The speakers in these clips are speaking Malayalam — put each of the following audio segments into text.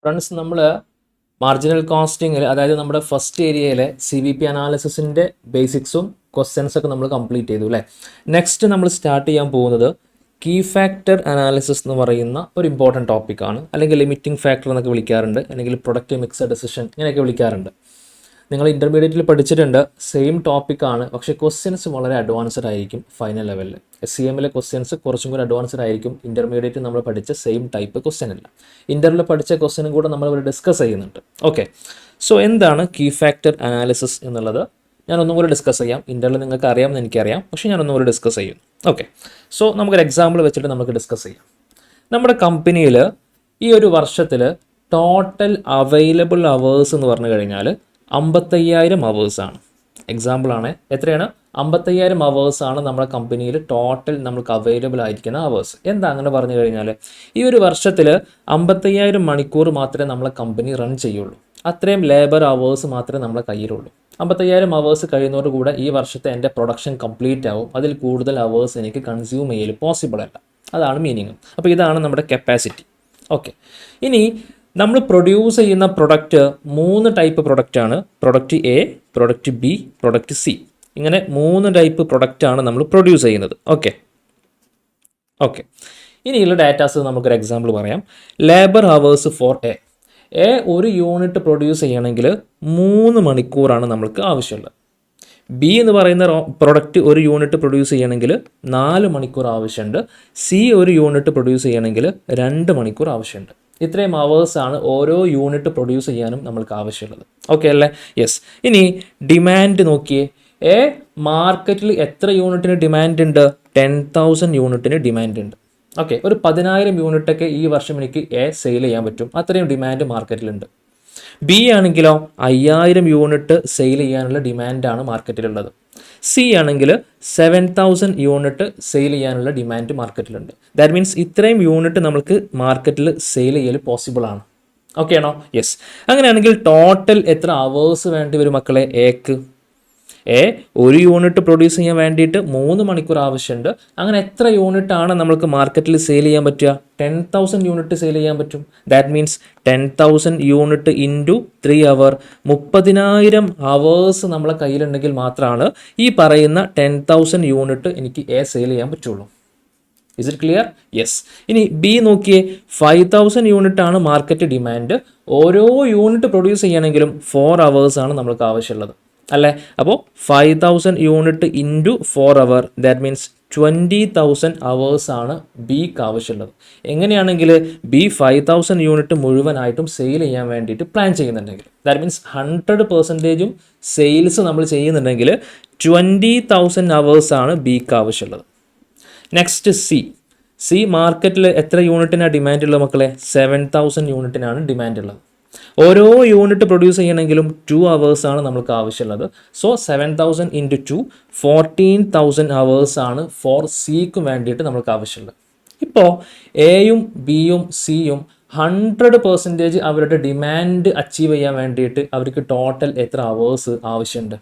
ഫ്രണ്ട്സ്, നമ്മൾ മാർജിനൽ കോസ്റ്റിംഗിൽ, അതായത് നമ്മുടെ ഫസ്റ്റ് ഏരിയയിലെ CVP അനാലിസിസിൻ്റെ ബേസിക്സും ക്വസ്റ്റ്യൻസൊക്കെ നമ്മൾ കംപ്ലീറ്റ് ചെയ്തു അല്ലേ. നെക്സ്റ്റ് നമ്മൾ സ്റ്റാർട്ട് ചെയ്യാൻ പോകുന്നത് കീ ഫാക്ടർ അനാലിസിസ് എന്ന് പറയുന്ന ഒരു ഇമ്പോർട്ടൻറ്റ് ടോപ്പിക്കാണ്. അല്ലെങ്കിൽ ലിമിറ്റിംഗ് ഫാക്ടർ എന്നൊക്കെ വിളിക്കാറുണ്ട്, അല്ലെങ്കിൽ പ്രൊഡക്റ്റ് മിക്സ് ഡെസിഷൻ ഇങ്ങനെയൊക്കെ വിളിക്കാറുണ്ട്. നിങ്ങൾ ഇൻ്റർമീഡിയറ്റിൽ പഠിച്ചിട്ടുണ്ട്, സെയിം ടോപ്പിക്കാണ്. പക്ഷേ ക്വസ്റ്റ്യൻസ് വളരെ അഡ്വാൻസ്ഡ് ആയിരിക്കും. ഫൈനൽ ലെവലിൽ SCMലെ ക്വസ്റ്റ്യൻസ് കുറച്ചും കൂടി അഡ്വാൻസ്ഡ് ആയിരിക്കും. ഇൻ്റർമീഡിയറ്റ് നമ്മൾ പഠിച്ച സെയിം ടൈപ്പ് ക്വസ്റ്റ്യൻ അല്ല. ഇൻ്ററിൽ പഠിച്ച ക്വസ്റ്റ്യനും കൂടെ നമ്മൾ ഇവിടെ ഡിസ്കസ് ചെയ്യുന്നുണ്ട്. ഓക്കെ, സോ എന്താണ് കീ ഫാക്ടർ അനാലിസിസ് എന്നുള്ളത് ഞാനൊന്നും കൂടി ഡിസ്കസ് ചെയ്യാം. ഇൻ്ററിൽ നിങ്ങൾക്ക് അറിയാമെന്ന് എനിക്കറിയാം, പക്ഷേ ഞാനൊന്നും കൂടി ഡിസ്കസ് ചെയ്യും. ഓക്കെ, സോ നമുക്കൊരു എക്സാമ്പിൾ വെച്ചിട്ട് നമുക്ക് ഡിസ്കസ് ചെയ്യാം. നമ്മുടെ കമ്പനിയിൽ ഈ ഒരു വർഷത്തിൽ ടോട്ടൽ അവൈലബിൾ അവേഴ്സ് എന്ന് പറഞ്ഞു കഴിഞ്ഞാൽ 55,000 അവേഴ്സാണ്. എക്സാമ്പിളാണ്. എത്രയാണ്? 55,000 അവേഴ്സാണ് നമ്മുടെ കമ്പനിയിൽ ടോട്ടൽ നമുക്ക് അവൈലബിൾ ആയിരിക്കുന്ന അവേഴ്സ്. എന്താ അങ്ങനെ പറഞ്ഞു കഴിഞ്ഞാൽ, ഈ ഒരു വർഷത്തിൽ 55,000 മണിക്കൂർ മാത്രമേ നമ്മളെ കമ്പനി റൺ ചെയ്യുള്ളൂ. അത്രയും ലേബർ അവേഴ്സ് മാത്രമേ നമ്മളെ കയ്യിലുള്ളൂ. 55,000 അവേഴ്സ് കഴിയുന്നതോടുകൂടെ ഈ വർഷത്തെ എൻ്റെ പ്രൊഡക്ഷൻ കംപ്ലീറ്റ് ആവും. അതിൽ കൂടുതൽ അവേഴ്സ് എനിക്ക് കൺസ്യൂം ചെയ്യൽ പോസിബിൾ അല്ല. അതാണ് മീനിങ്. അപ്പോൾ ഇതാണ് നമ്മുടെ കപ്പാസിറ്റി. ഓക്കെ, ഇനി നമ്മൾ പ്രൊഡ്യൂസ് ചെയ്യുന്ന പ്രൊഡക്റ്റ് 3 ടൈപ്പ് പ്രൊഡക്റ്റാണ്. Product A, product B, product C. ഇങ്ങനെ 3 ടൈപ്പ് പ്രൊഡക്റ്റാണ് നമ്മൾ പ്രൊഡ്യൂസ് ചെയ്യുന്നത്. ഓക്കെ, ഇനിയുള്ള ഡാറ്റാസ് നമുക്കൊരു എക്സാമ്പിൾ പറയാം. ലേബർ അവേഴ്സ് ഫോർ എ ഒരു യൂണിറ്റ് പ്രൊഡ്യൂസ് ചെയ്യണമെങ്കിൽ 3 മണിക്കൂറാണ് നമ്മൾക്ക് ആവശ്യമുള്ളത്. B എന്ന് പറയുന്ന പ്രൊഡക്റ്റ് ഒരു യൂണിറ്റ് പ്രൊഡ്യൂസ് ചെയ്യണമെങ്കിൽ 4 മണിക്കൂർ ആവശ്യമുണ്ട്. C ഒരു യൂണിറ്റ് പ്രൊഡ്യൂസ് ചെയ്യണമെങ്കിൽ 2 മണിക്കൂർ ആവശ്യമുണ്ട്. ഇത്രയും അവേഴ്സാണ് ഓരോ യൂണിറ്റ് പ്രൊഡ്യൂസ് ചെയ്യാനും നമ്മൾക്ക് ആവശ്യമുള്ളത്. ഓക്കെ അല്ലേ? യെസ്. ഇനി ഡിമാൻഡ് നോക്കിയേ. മാർക്കറ്റിൽ എത്ര യൂണിറ്റിന് ഡിമാൻഡ് ഉണ്ട്? 10,000 യൂണിറ്റിന് ഡിമാൻഡ് ഉണ്ട്. ഓക്കെ, ഒരു 10,000 യൂണിറ്റൊക്കെ ഈ വർഷം എനിക്ക് സെയിൽ ചെയ്യാൻ പറ്റും. അത്രയും ഡിമാൻഡ് മാർക്കറ്റിലുണ്ട്. B ആണെങ്കിലോ 5,000 യൂണിറ്റ് സെയിൽ ചെയ്യാനുള്ള ഡിമാൻഡാണ് മാർക്കറ്റിലുള്ളത്. C ആണെങ്കിൽ 7,000 യൂണിറ്റ് സെയിൽ ചെയ്യാനുള്ള ഡിമാൻഡ് മാർക്കറ്റിലുണ്ട്. ദാറ്റ് മീൻസ് ഇത്രയും യൂണിറ്റ് നമുക്ക് മാർക്കറ്റിൽ സെയിൽ ചെയ്യൽ പോസിബിൾ ആണ്. ഓക്കെ ആണോ? യെസ്. അങ്ങനെയാണെങ്കിൽ ടോട്ടൽ എത്ര അവേഴ്സ് വേണ്ടി വരും മക്കളെ? ഒരു യൂണിറ്റ് പ്രൊഡ്യൂസ് ചെയ്യാൻ വേണ്ടിയിട്ട് 3 മണിക്കൂർ ആവശ്യമുണ്ട്. അങ്ങനെ എത്ര യൂണിറ്റ് ആണ് നമുക്ക് മാർക്കറ്റിൽ സെയിൽ ചെയ്യാൻ പറ്റുക? 10,000 യൂണിറ്റ് സെയിൽ ചെയ്യാൻ പറ്റും. That means 10,000 unit into 3 hour, 30,000 hours നമ്മളെ കയ്യിലുണ്ടെങ്കിൽ മാത്രമാണ് ഈ പറയുന്ന 10,000 യൂണിറ്റ് എനിക്ക് സെയിൽ ചെയ്യാൻ പറ്റുള്ളൂ. Is it clear? യെസ്. ഇനി B നോക്കിയേ. 5,000 യൂണിറ്റ് ആണ് മാർക്കറ്റ് ഡിമാൻഡ്. ഓരോ യൂണിറ്റ് പ്രൊഡ്യൂസ് ചെയ്യണമെങ്കിലും 4 അവേഴ്സാണ് നമ്മൾക്ക് ആവശ്യമുള്ളത് അല്ലേ? അപ്പോൾ 5,000 unit into 4 hour, that means 20,000 അവേഴ്സാണ് ബിക്ക് ആവശ്യമുള്ളത്. എങ്ങനെയാണെങ്കിൽ B 5,000 യൂണിറ്റ് മുഴുവനായിട്ടും സെയിൽ ചെയ്യാൻ വേണ്ടിയിട്ട് പ്ലാൻ ചെയ്യുന്നുണ്ടെങ്കിൽ, ദാറ്റ് മീൻസ് 100% സെയിൽസ് നമ്മൾ ചെയ്യുന്നുണ്ടെങ്കിൽ 20,000 അവേഴ്സാണ് ബിക്ക് ആവശ്യമുള്ളത്. നെക്സ്റ്റ് സി മാർക്കറ്റിൽ എത്ര യൂണിറ്റിനാണ് ഡിമാൻഡ് ഉള്ളത് മക്കളെ? 7,000 യൂണിറ്റിനാണ് ഡിമാൻഡ് ഉള്ളത്. ഓരോ യൂണിറ്റ് പ്രൊഡ്യൂസ് ചെയ്യണമെങ്കിലും 2 അവേഴ്സാണ് നമുക്ക് ആവശ്യമുള്ളത്. സോ 7,000 ഇൻറ്റു 2, 14,000 അവേഴ്സാണ് ഫോർ സിക്ക് വേണ്ടിയിട്ട് നമുക്ക് ആവശ്യമുള്ളത്. ഇപ്പോൾ എയും ബിയും സിയും 100% അവരുടെ ഡിമാൻഡ് അച്ചീവ് ചെയ്യാൻ വേണ്ടിയിട്ട് അവർക്ക് ടോട്ടൽ എത്ര അവേഴ്സ് ആവശ്യമുണ്ട്?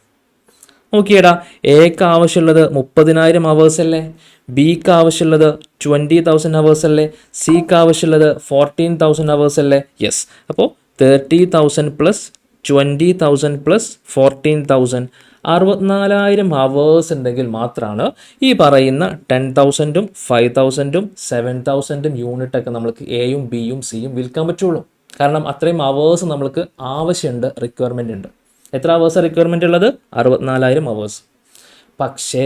നോക്കിയേടാ, എക്ക് ആവശ്യമുള്ളത് 30,000 അവേഴ്സ് അല്ലേ? ബിക്ക് ആവശ്യമുള്ളത് 20,000 അവേഴ്സ് അല്ലേ? സിക്ക് ആവശ്യമുള്ളത് 14,000 അവേഴ്സ് അല്ലേ? യെസ്. അപ്പോൾ 30,000 പ്ലസ് 20,000 പ്ലസ് 14,000, 64,000 അവേഴ്സ് ഉണ്ടെങ്കിൽ മാത്രമാണ് ഈ പറയുന്ന 10,000ഉം 5,000ഉം 7,000ഉം യൂണിറ്റൊക്കെ നമ്മൾക്ക് എയും ബിയും സിയും വിൽക്കാൻ പറ്റുള്ളൂ. കാരണം അത്രയും അവേഴ്സ് നമ്മൾക്ക് ആവശ്യമുണ്ട്, റിക്വയർമെൻ്റ് ഉണ്ട്. എത്ര അവേഴ്സ് റിക്വയർമെൻ്റ് ഉള്ളത്? 64,000 അവേഴ്സ്. പക്ഷേ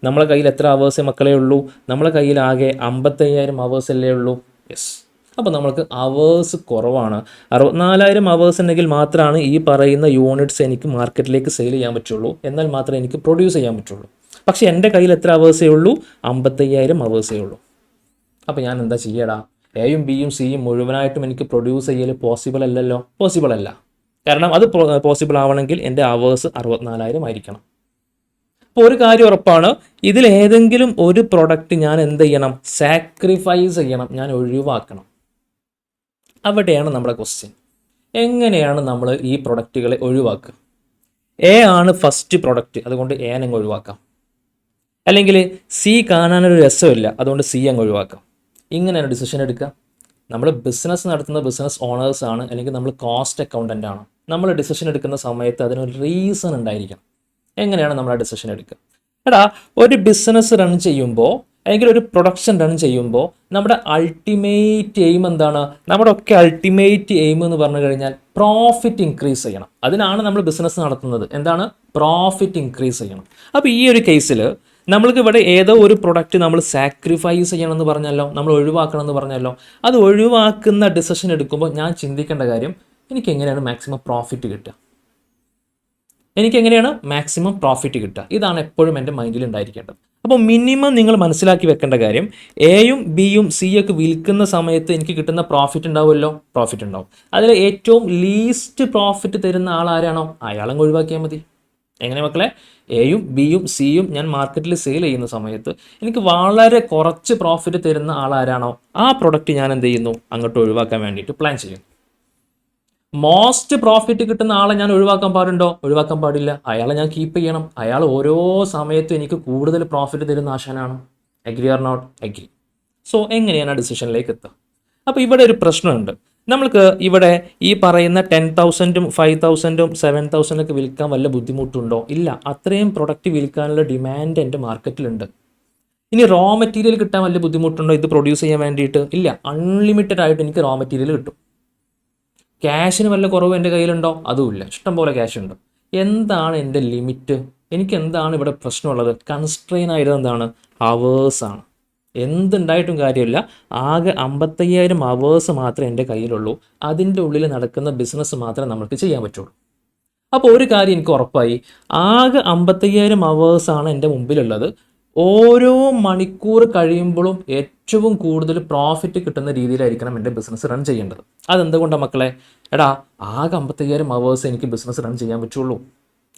നമ്മളെ കയ്യിൽ എത്ര അവേഴ്സേ മക്കളേ ഉള്ളൂ? നമ്മളെ കയ്യിൽ ആകെ 55,000 അവേഴ്സ് അല്ലേ ഉള്ളൂ. യെസ്. അപ്പോൾ നമ്മൾക്ക് അവേഴ്സ് കുറവാണ്. 64,000 അവേഴ്സ് ഉണ്ടെങ്കിൽ മാത്രമാണ് ഈ പറയുന്ന യൂണിറ്റ്സ് എനിക്ക് മാർക്കറ്റിലേക്ക് സെയിൽ ചെയ്യാൻ പറ്റുള്ളൂ. എന്നാൽ മാത്രമേ എനിക്ക് പ്രൊഡ്യൂസ് ചെയ്യാൻ പറ്റുള്ളൂ. പക്ഷേ എൻ്റെ കയ്യിൽ എത്ര അവേഴ്സേ ഉള്ളൂ? 55,000 അവേഴ്സേ ഉള്ളൂ. അപ്പോൾ ഞാൻ എന്താ ചെയ്യടാ? എയും ബിയും സിയും മുഴുവനായിട്ടും എനിക്ക് പ്രൊഡ്യൂസ് ചെയ്യൽ പോസിബിൾ അല്ലല്ലോ. പോസിബിൾ അല്ല. കാരണം അത് പോസിബിൾ ആവണമെങ്കിൽ എൻ്റെ അവേഴ്സ് 64,000 ആയിരിക്കണം. അപ്പോൾ ഒരു കാര്യം ഉറപ്പാണ്, ഇതിലേതെങ്കിലും ഒരു പ്രൊഡക്റ്റ് ഞാൻ എന്ത് ചെയ്യണം? സാക്രിഫൈസ് ചെയ്യണം, ഞാൻ ഒഴിവാക്കണം. അവിടെയാണ് നമ്മുടെ ക്വസ്റ്റ്യൻ. എങ്ങനെയാണ് നമ്മൾ ഈ പ്രൊഡക്റ്റുകളെ ഒഴിവാക്കുക? ആണ് ഫസ്റ്റ് പ്രൊഡക്റ്റ്, അതുകൊണ്ട് അങ്ങ് ഒഴിവാക്കാം. അല്ലെങ്കിൽ C കാണാനൊരു രസമില്ല, അതുകൊണ്ട് C അങ്ങ് ഒഴിവാക്കാം. ഇങ്ങനെയാണ് ഡിസിഷൻ എടുക്കുക. നമ്മൾ ബിസിനസ് നടത്തുന്ന ബിസിനസ് ഓണേഴ്സ് ആണ്, അല്ലെങ്കിൽ നമ്മൾ കോസ്റ്റ് അക്കൗണ്ടൻ്റ് ആണ്. നമ്മൾ ഡിസിഷൻ എടുക്കുന്ന സമയത്ത് അതിനൊരു റീസൺ ഉണ്ടായിരിക്കണം. എങ്ങനെയാണ് നമ്മൾ ആ ഡിസിഷൻ എടുക്കുക? എടാ, ഒരു ബിസിനസ് റൺ ചെയ്യുമ്പോൾ അല്ലെങ്കിൽ ഒരു പ്രൊഡക്ഷൻ റൺ ചെയ്യുമ്പോൾ നമ്മുടെ അൾട്ടിമേറ്റ് എയിം എന്താണ്? നമ്മുടെ ഒക്കെ അൾട്ടിമേറ്റ് എയിം എന്ന് പറഞ്ഞു കഴിഞ്ഞാൽ പ്രോഫിറ്റ് ഇൻക്രീസ് ചെയ്യണം. അതിനാണ് നമ്മൾ ബിസിനസ് നടത്തുന്നത്. എന്താണ്? പ്രോഫിറ്റ് ഇൻക്രീസ് ചെയ്യണം. അപ്പോൾ ഈ ഒരു കേസിൽ നമ്മൾക്ക് ഇവിടെ ഏതോ ഒരു പ്രൊഡക്റ്റ് നമ്മൾ സാക്രിഫൈസ് ചെയ്യണമെന്ന് പറഞ്ഞല്ലോ, നമ്മൾ ഒഴിവാക്കണം എന്ന് പറഞ്ഞല്ലോ. അത് ഒഴിവാക്കുന്ന ഡിസിഷൻ എടുക്കുമ്പോൾ ഞാൻ ചിന്തിക്കേണ്ട കാര്യം, എനിക്ക് എങ്ങനെയാണ് മാക്സിമം പ്രോഫിറ്റ് കിട്ടുക? ഇതാണ് എപ്പോഴും എൻ്റെ മൈൻഡിൽ ഉണ്ടായിരിക്കേണ്ടത്. അപ്പോൾ മിനിമം നിങ്ങൾ മനസ്സിലാക്കി വെക്കേണ്ട കാര്യം, എയും ബിയും സിയൊക്കെ വിൽക്കുന്ന സമയത്ത് എനിക്ക് കിട്ടുന്ന പ്രോഫിറ്റ് ഉണ്ടാവുമല്ലോ, പ്രോഫിറ്റ് ഉണ്ടാവും. അതിൽ ഏറ്റവും ലീസ്റ്റ് പ്രോഫിറ്റ് തരുന്ന ആൾ ആരാണോ അയാളങ്ങ് ഒഴിവാക്കിയാൽ മതി. എങ്ങനെ മക്കളെ? എയും ബിയും സിയും ഞാൻ മാർക്കറ്റിൽ സെയിൽ ചെയ്യുന്ന സമയത്ത് എനിക്ക് വളരെ കുറച്ച് പ്രോഫിറ്റ് തരുന്ന ആളാരാണോ ആ പ്രൊഡക്റ്റ് ഞാൻ എന്ത് ചെയ്യുന്നു? അങ്ങോട്ട് ഒഴിവാക്കാൻ വേണ്ടിയിട്ട് പ്ലാൻ ചെയ്യുന്നു. മോസ്റ്റ് പ്രോഫിറ്റ് കിട്ടുന്ന ആളെ ഞാൻ ഒഴിവാക്കാൻ പാടുണ്ടോ? ഒഴിവാക്കാൻ പാടില്ല. അയാളെ ഞാൻ കീപ്പ് ചെയ്യണം. അയാൾ ഓരോ സമയത്തും എനിക്ക് കൂടുതൽ പ്രോഫിറ്റ് തരുന്ന ആശാനാണ്. Agree or not? Agree. So എങ്ങനെയാണ് ആ ഡിസിഷനിലേക്ക് എത്തുക? അപ്പോൾ ഇവിടെ ഒരു പ്രശ്നമുണ്ട്. നമ്മൾക്ക് ഇവിടെ ഈ പറയുന്ന 10,000-ഉം 5,000-ഉം 7,000-ഒക്കെ വിൽക്കാൻ വല്ല ബുദ്ധിമുട്ടുണ്ടോ? ഇല്ല. അത്രയും പ്രൊഡക്റ്റ് വിൽക്കാനുള്ള ഡിമാൻഡ് എൻ്റെ മാർക്കറ്റിലുണ്ട്. ഇനി റോ മെറ്റീരിയൽ കിട്ടാൻ വല്ല ബുദ്ധിമുട്ടുണ്ടോ ഇത് പ്രൊഡ്യൂസ് ചെയ്യാൻ വേണ്ടിയിട്ട്? ഇല്ല. അൺലിമിറ്റഡ് ആയിട്ട് എനിക്ക് റോ മെറ്റീരിയൽ കിട്ടും. ക്യാഷിന് വല്ല കുറവ് എൻ്റെ കയ്യിലുണ്ടോ? അതുമില്ല. ഇഷ്ടംപോലെ ക്യാഷ് ഉണ്ട്. എന്താണ് എൻ്റെ ലിമിറ്റ്? എനിക്ക് എന്താണ് ഇവിടെ പ്രശ്നമുള്ളത്? കൺസ്ട്രെയിൻ ആയത് എന്താണ്? അവേഴ്സാണ്. എന്തുണ്ടായിട്ടും കാര്യമില്ല. ആകെ 55,000 അവേഴ്സ് മാത്രമേ എൻ്റെ കയ്യിലുള്ളൂ. അതിൻ്റെ ഉള്ളിൽ നടക്കുന്ന ബിസിനസ് മാത്രമേ നമുക്ക് ചെയ്യാൻ പറ്റുള്ളൂ. അപ്പോൾ ഒരു കാര്യം എനിക്ക് ഉറപ്പായി, ആകെ 55,000 അവേഴ്സാണ് എൻ്റെ മുമ്പിലുള്ളത്. ഓരോ മണിക്കൂർ കഴിയുമ്പോഴും ഏറ്റവും കൂടുതൽ പ്രോഫിറ്റ് കിട്ടുന്ന രീതിയിലായിരിക്കണം എൻ്റെ ബിസിനസ് റൺ ചെയ്യേണ്ടത്. അതെന്തുകൊണ്ടാണ് മക്കളെ? എടാ, ആകെ 55,000 അവേഴ്സ് എനിക്ക് ബിസിനസ് റൺ ചെയ്യാൻ പറ്റുള്ളൂ.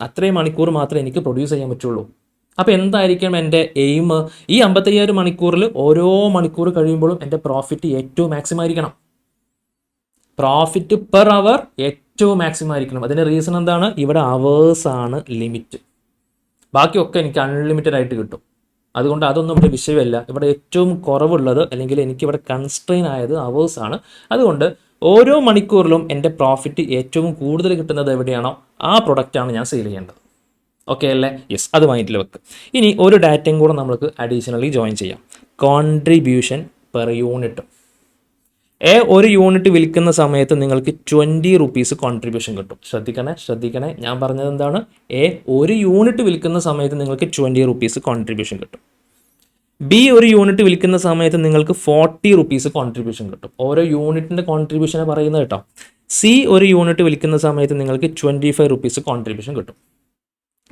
അത്രയും മണിക്കൂർ മാത്രമേ എനിക്ക് പ്രൊഡ്യൂസ് ചെയ്യാൻ പറ്റുള്ളൂ. അപ്പോൾ എന്തായിരിക്കണം എൻ്റെ എയിം? ഈ 55,000 മണിക്കൂറിൽ ഓരോ മണിക്കൂർ കഴിയുമ്പോഴും എൻ്റെ പ്രോഫിറ്റ് ഏറ്റവും മാക്സിമം ആയിരിക്കണം. പ്രോഫിറ്റ് പെർ അവർ ഏറ്റവും മാക്സിമം ആയിരിക്കണം. അതിൻ്റെ റീസൺ എന്താണ്? ഇവിടെ അവേഴ്സാണ് ലിമിറ്റ്. ബാക്കിയൊക്കെ എനിക്ക് അൺലിമിറ്റഡ് ആയിട്ട് കിട്ടും. അതുകൊണ്ട് അതൊന്നും ഇവിടെ വിഷയമല്ല. ഇവിടെ ഏറ്റവും കുറവുള്ളത്, അല്ലെങ്കിൽ എനിക്കിവിടെ കൺസ്ട്രെയിൻ ആയത് അവേഴ്സാണ്. അതുകൊണ്ട് ഓരോ മണിക്കൂറിലും എൻ്റെ പ്രോഫിറ്റ് ഏറ്റവും കൂടുതൽ കിട്ടുന്നത് എവിടെയാണോ ആ പ്രൊഡക്റ്റാണ് ഞാൻ സെയിൽ ചെയ്യേണ്ടത്. ഓക്കെ അല്ലേ? യെസ്, അത് മൈൻഡിൽ വെക്ക്. ഇനി ഒരു ഡാറ്റയും കൂടെ നമുക്ക് അഡീഷണലി ജോയിൻ ചെയ്യാം. Contribution per unit. ഒരു യൂണിറ്റ് വിൽക്കുന്ന സമയത്ത് നിങ്ങൾക്ക് 20 റുപ്പീസ് കോൺട്രിബ്യൂഷൻ കിട്ടും. ശ്രദ്ധിക്കണേ. ഞാൻ പറഞ്ഞത് എന്താണ്? ഒരു യൂണിറ്റ് വിൽക്കുന്ന സമയത്ത് നിങ്ങൾക്ക് 20 റുപ്പീസ് കോൺട്രിബ്യൂഷൻ കിട്ടും. ബി ഒരു യൂണിറ്റ് വിൽക്കുന്ന സമയത്ത് നിങ്ങൾക്ക് 40 റുപ്പീസ് കോൺട്രിബ്യൂഷൻ കിട്ടും. ഓരോ യൂണിറ്റിൻ്റെ കോൺട്രിബ്യൂഷനെ പറയുന്നത് കേട്ടോ. സി ഒരു യൂണിറ്റ് വിൽക്കുന്ന സമയത്ത് നിങ്ങൾക്ക് 25 റുപ്പീസ് കോൺട്രിബ്യൂഷൻ കിട്ടും.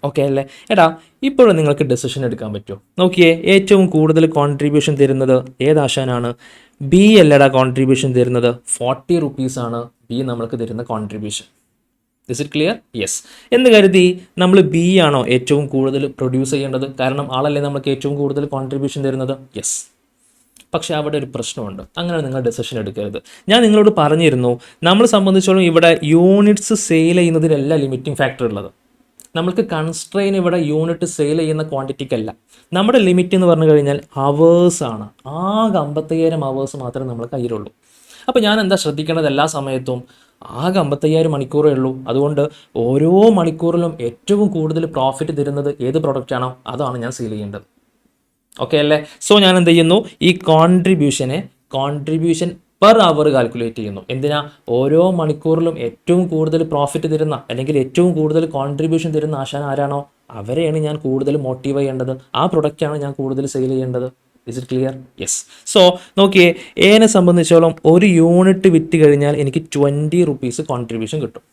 ഓക്കെ അല്ലേ? എടാ, ഇപ്പോഴും നിങ്ങൾക്ക് ഡെസിഷൻ എടുക്കാൻ പറ്റുമോ? നോക്കിയേ, ഏറ്റവും കൂടുതൽ കോൺട്രിബ്യൂഷൻ തരുന്നത് ഏതാശാനാണ്? ബി അല്ലടാ കോൺട്രിബ്യൂഷൻ തരുന്നത്. 40 റുപ്പീസാണ് ബി നമ്മൾക്ക് തരുന്ന contribution. Is it clear? Yes. എന്ന് കരുതി നമ്മൾ ബി ആണോ ഏറ്റവും കൂടുതൽ പ്രൊഡ്യൂസ് ചെയ്യേണ്ടത്? കാരണം ആളല്ലേ നമുക്ക് ഏറ്റവും കൂടുതൽ കോൺട്രിബ്യൂഷൻ തരുന്നത്. യെസ്. പക്ഷേ അവിടെ ഒരു പ്രശ്നമുണ്ട്. അങ്ങനെ നിങ്ങൾ ഡെസിഷൻ എടുക്കരുത്. ഞാൻ നിങ്ങളോട് പറഞ്ഞിരുന്നു, നമ്മളെ സംബന്ധിച്ചോളം ഇവിടെ യൂണിറ്റ്സ് സെയിൽ ചെയ്യുന്നതിലല്ല ലിമിറ്റിംഗ് ഫാക്ടർ ഉള്ളത്. നമ്മൾക്ക് കൺസ്ട്രെയിൻ ഇവിടെ യൂണിറ്റ് സെയിൽ ചെയ്യുന്ന ക്വാണ്ടിറ്റിക്കല്ല. നമ്മുടെ ലിമിറ്റ് എന്ന് പറഞ്ഞു കഴിഞ്ഞാൽ അവേഴ്സാണ്. ആകെ 55,000 അവേഴ്സ് മാത്രമേ നമ്മൾ കയ്യിലുള്ളൂ. അപ്പോൾ ഞാൻ എന്താ ശ്രദ്ധിക്കേണ്ടത്? എല്ലാ സമയത്തും ആകെ 55,000 മണിക്കൂറേ ഉള്ളൂ. അതുകൊണ്ട് ഓരോ മണിക്കൂറിലും ഏറ്റവും കൂടുതൽ പ്രോഫിറ്റ് തരുന്നത് ഏത് പ്രൊഡക്റ്റാണോ അതാണ് ഞാൻ സെയിൽ ചെയ്യേണ്ടത്. ഓക്കെ അല്ലേ? സോ ഞാൻ എന്ത് ചെയ്യുന്നു? ഈ കോൺട്രിബ്യൂഷൻ പെർ അവർ കാൽക്കുലേറ്റ് ചെയ്യുന്നു. എന്തിനാ? ഓരോ മണിക്കൂറിലും ഏറ്റവും കൂടുതൽ പ്രോഫിറ്റ് തരുന്ന, അല്ലെങ്കിൽ ഏറ്റവും കൂടുതൽ കോൺട്രിബ്യൂഷൻ തരുന്ന ആശാൻ ആരാണോ അവരെയാണ് ഞാൻ കൂടുതൽ മോട്ടീവ് ചെയ്യേണ്ടത്. ആ പ്രൊഡക്റ്റാണ് ഞാൻ കൂടുതൽ സെയിൽ ചെയ്യേണ്ടത്. Is it clear? Yes. So നോക്കിയേ, എന്നെ സംബന്ധിച്ചോളം ഒരു യൂണിറ്റ് വിറ്റ് കഴിഞ്ഞാൽ എനിക്ക് 20 റുപ്പീസ് കോൺട്രിബ്യൂഷൻ കിട്ടും.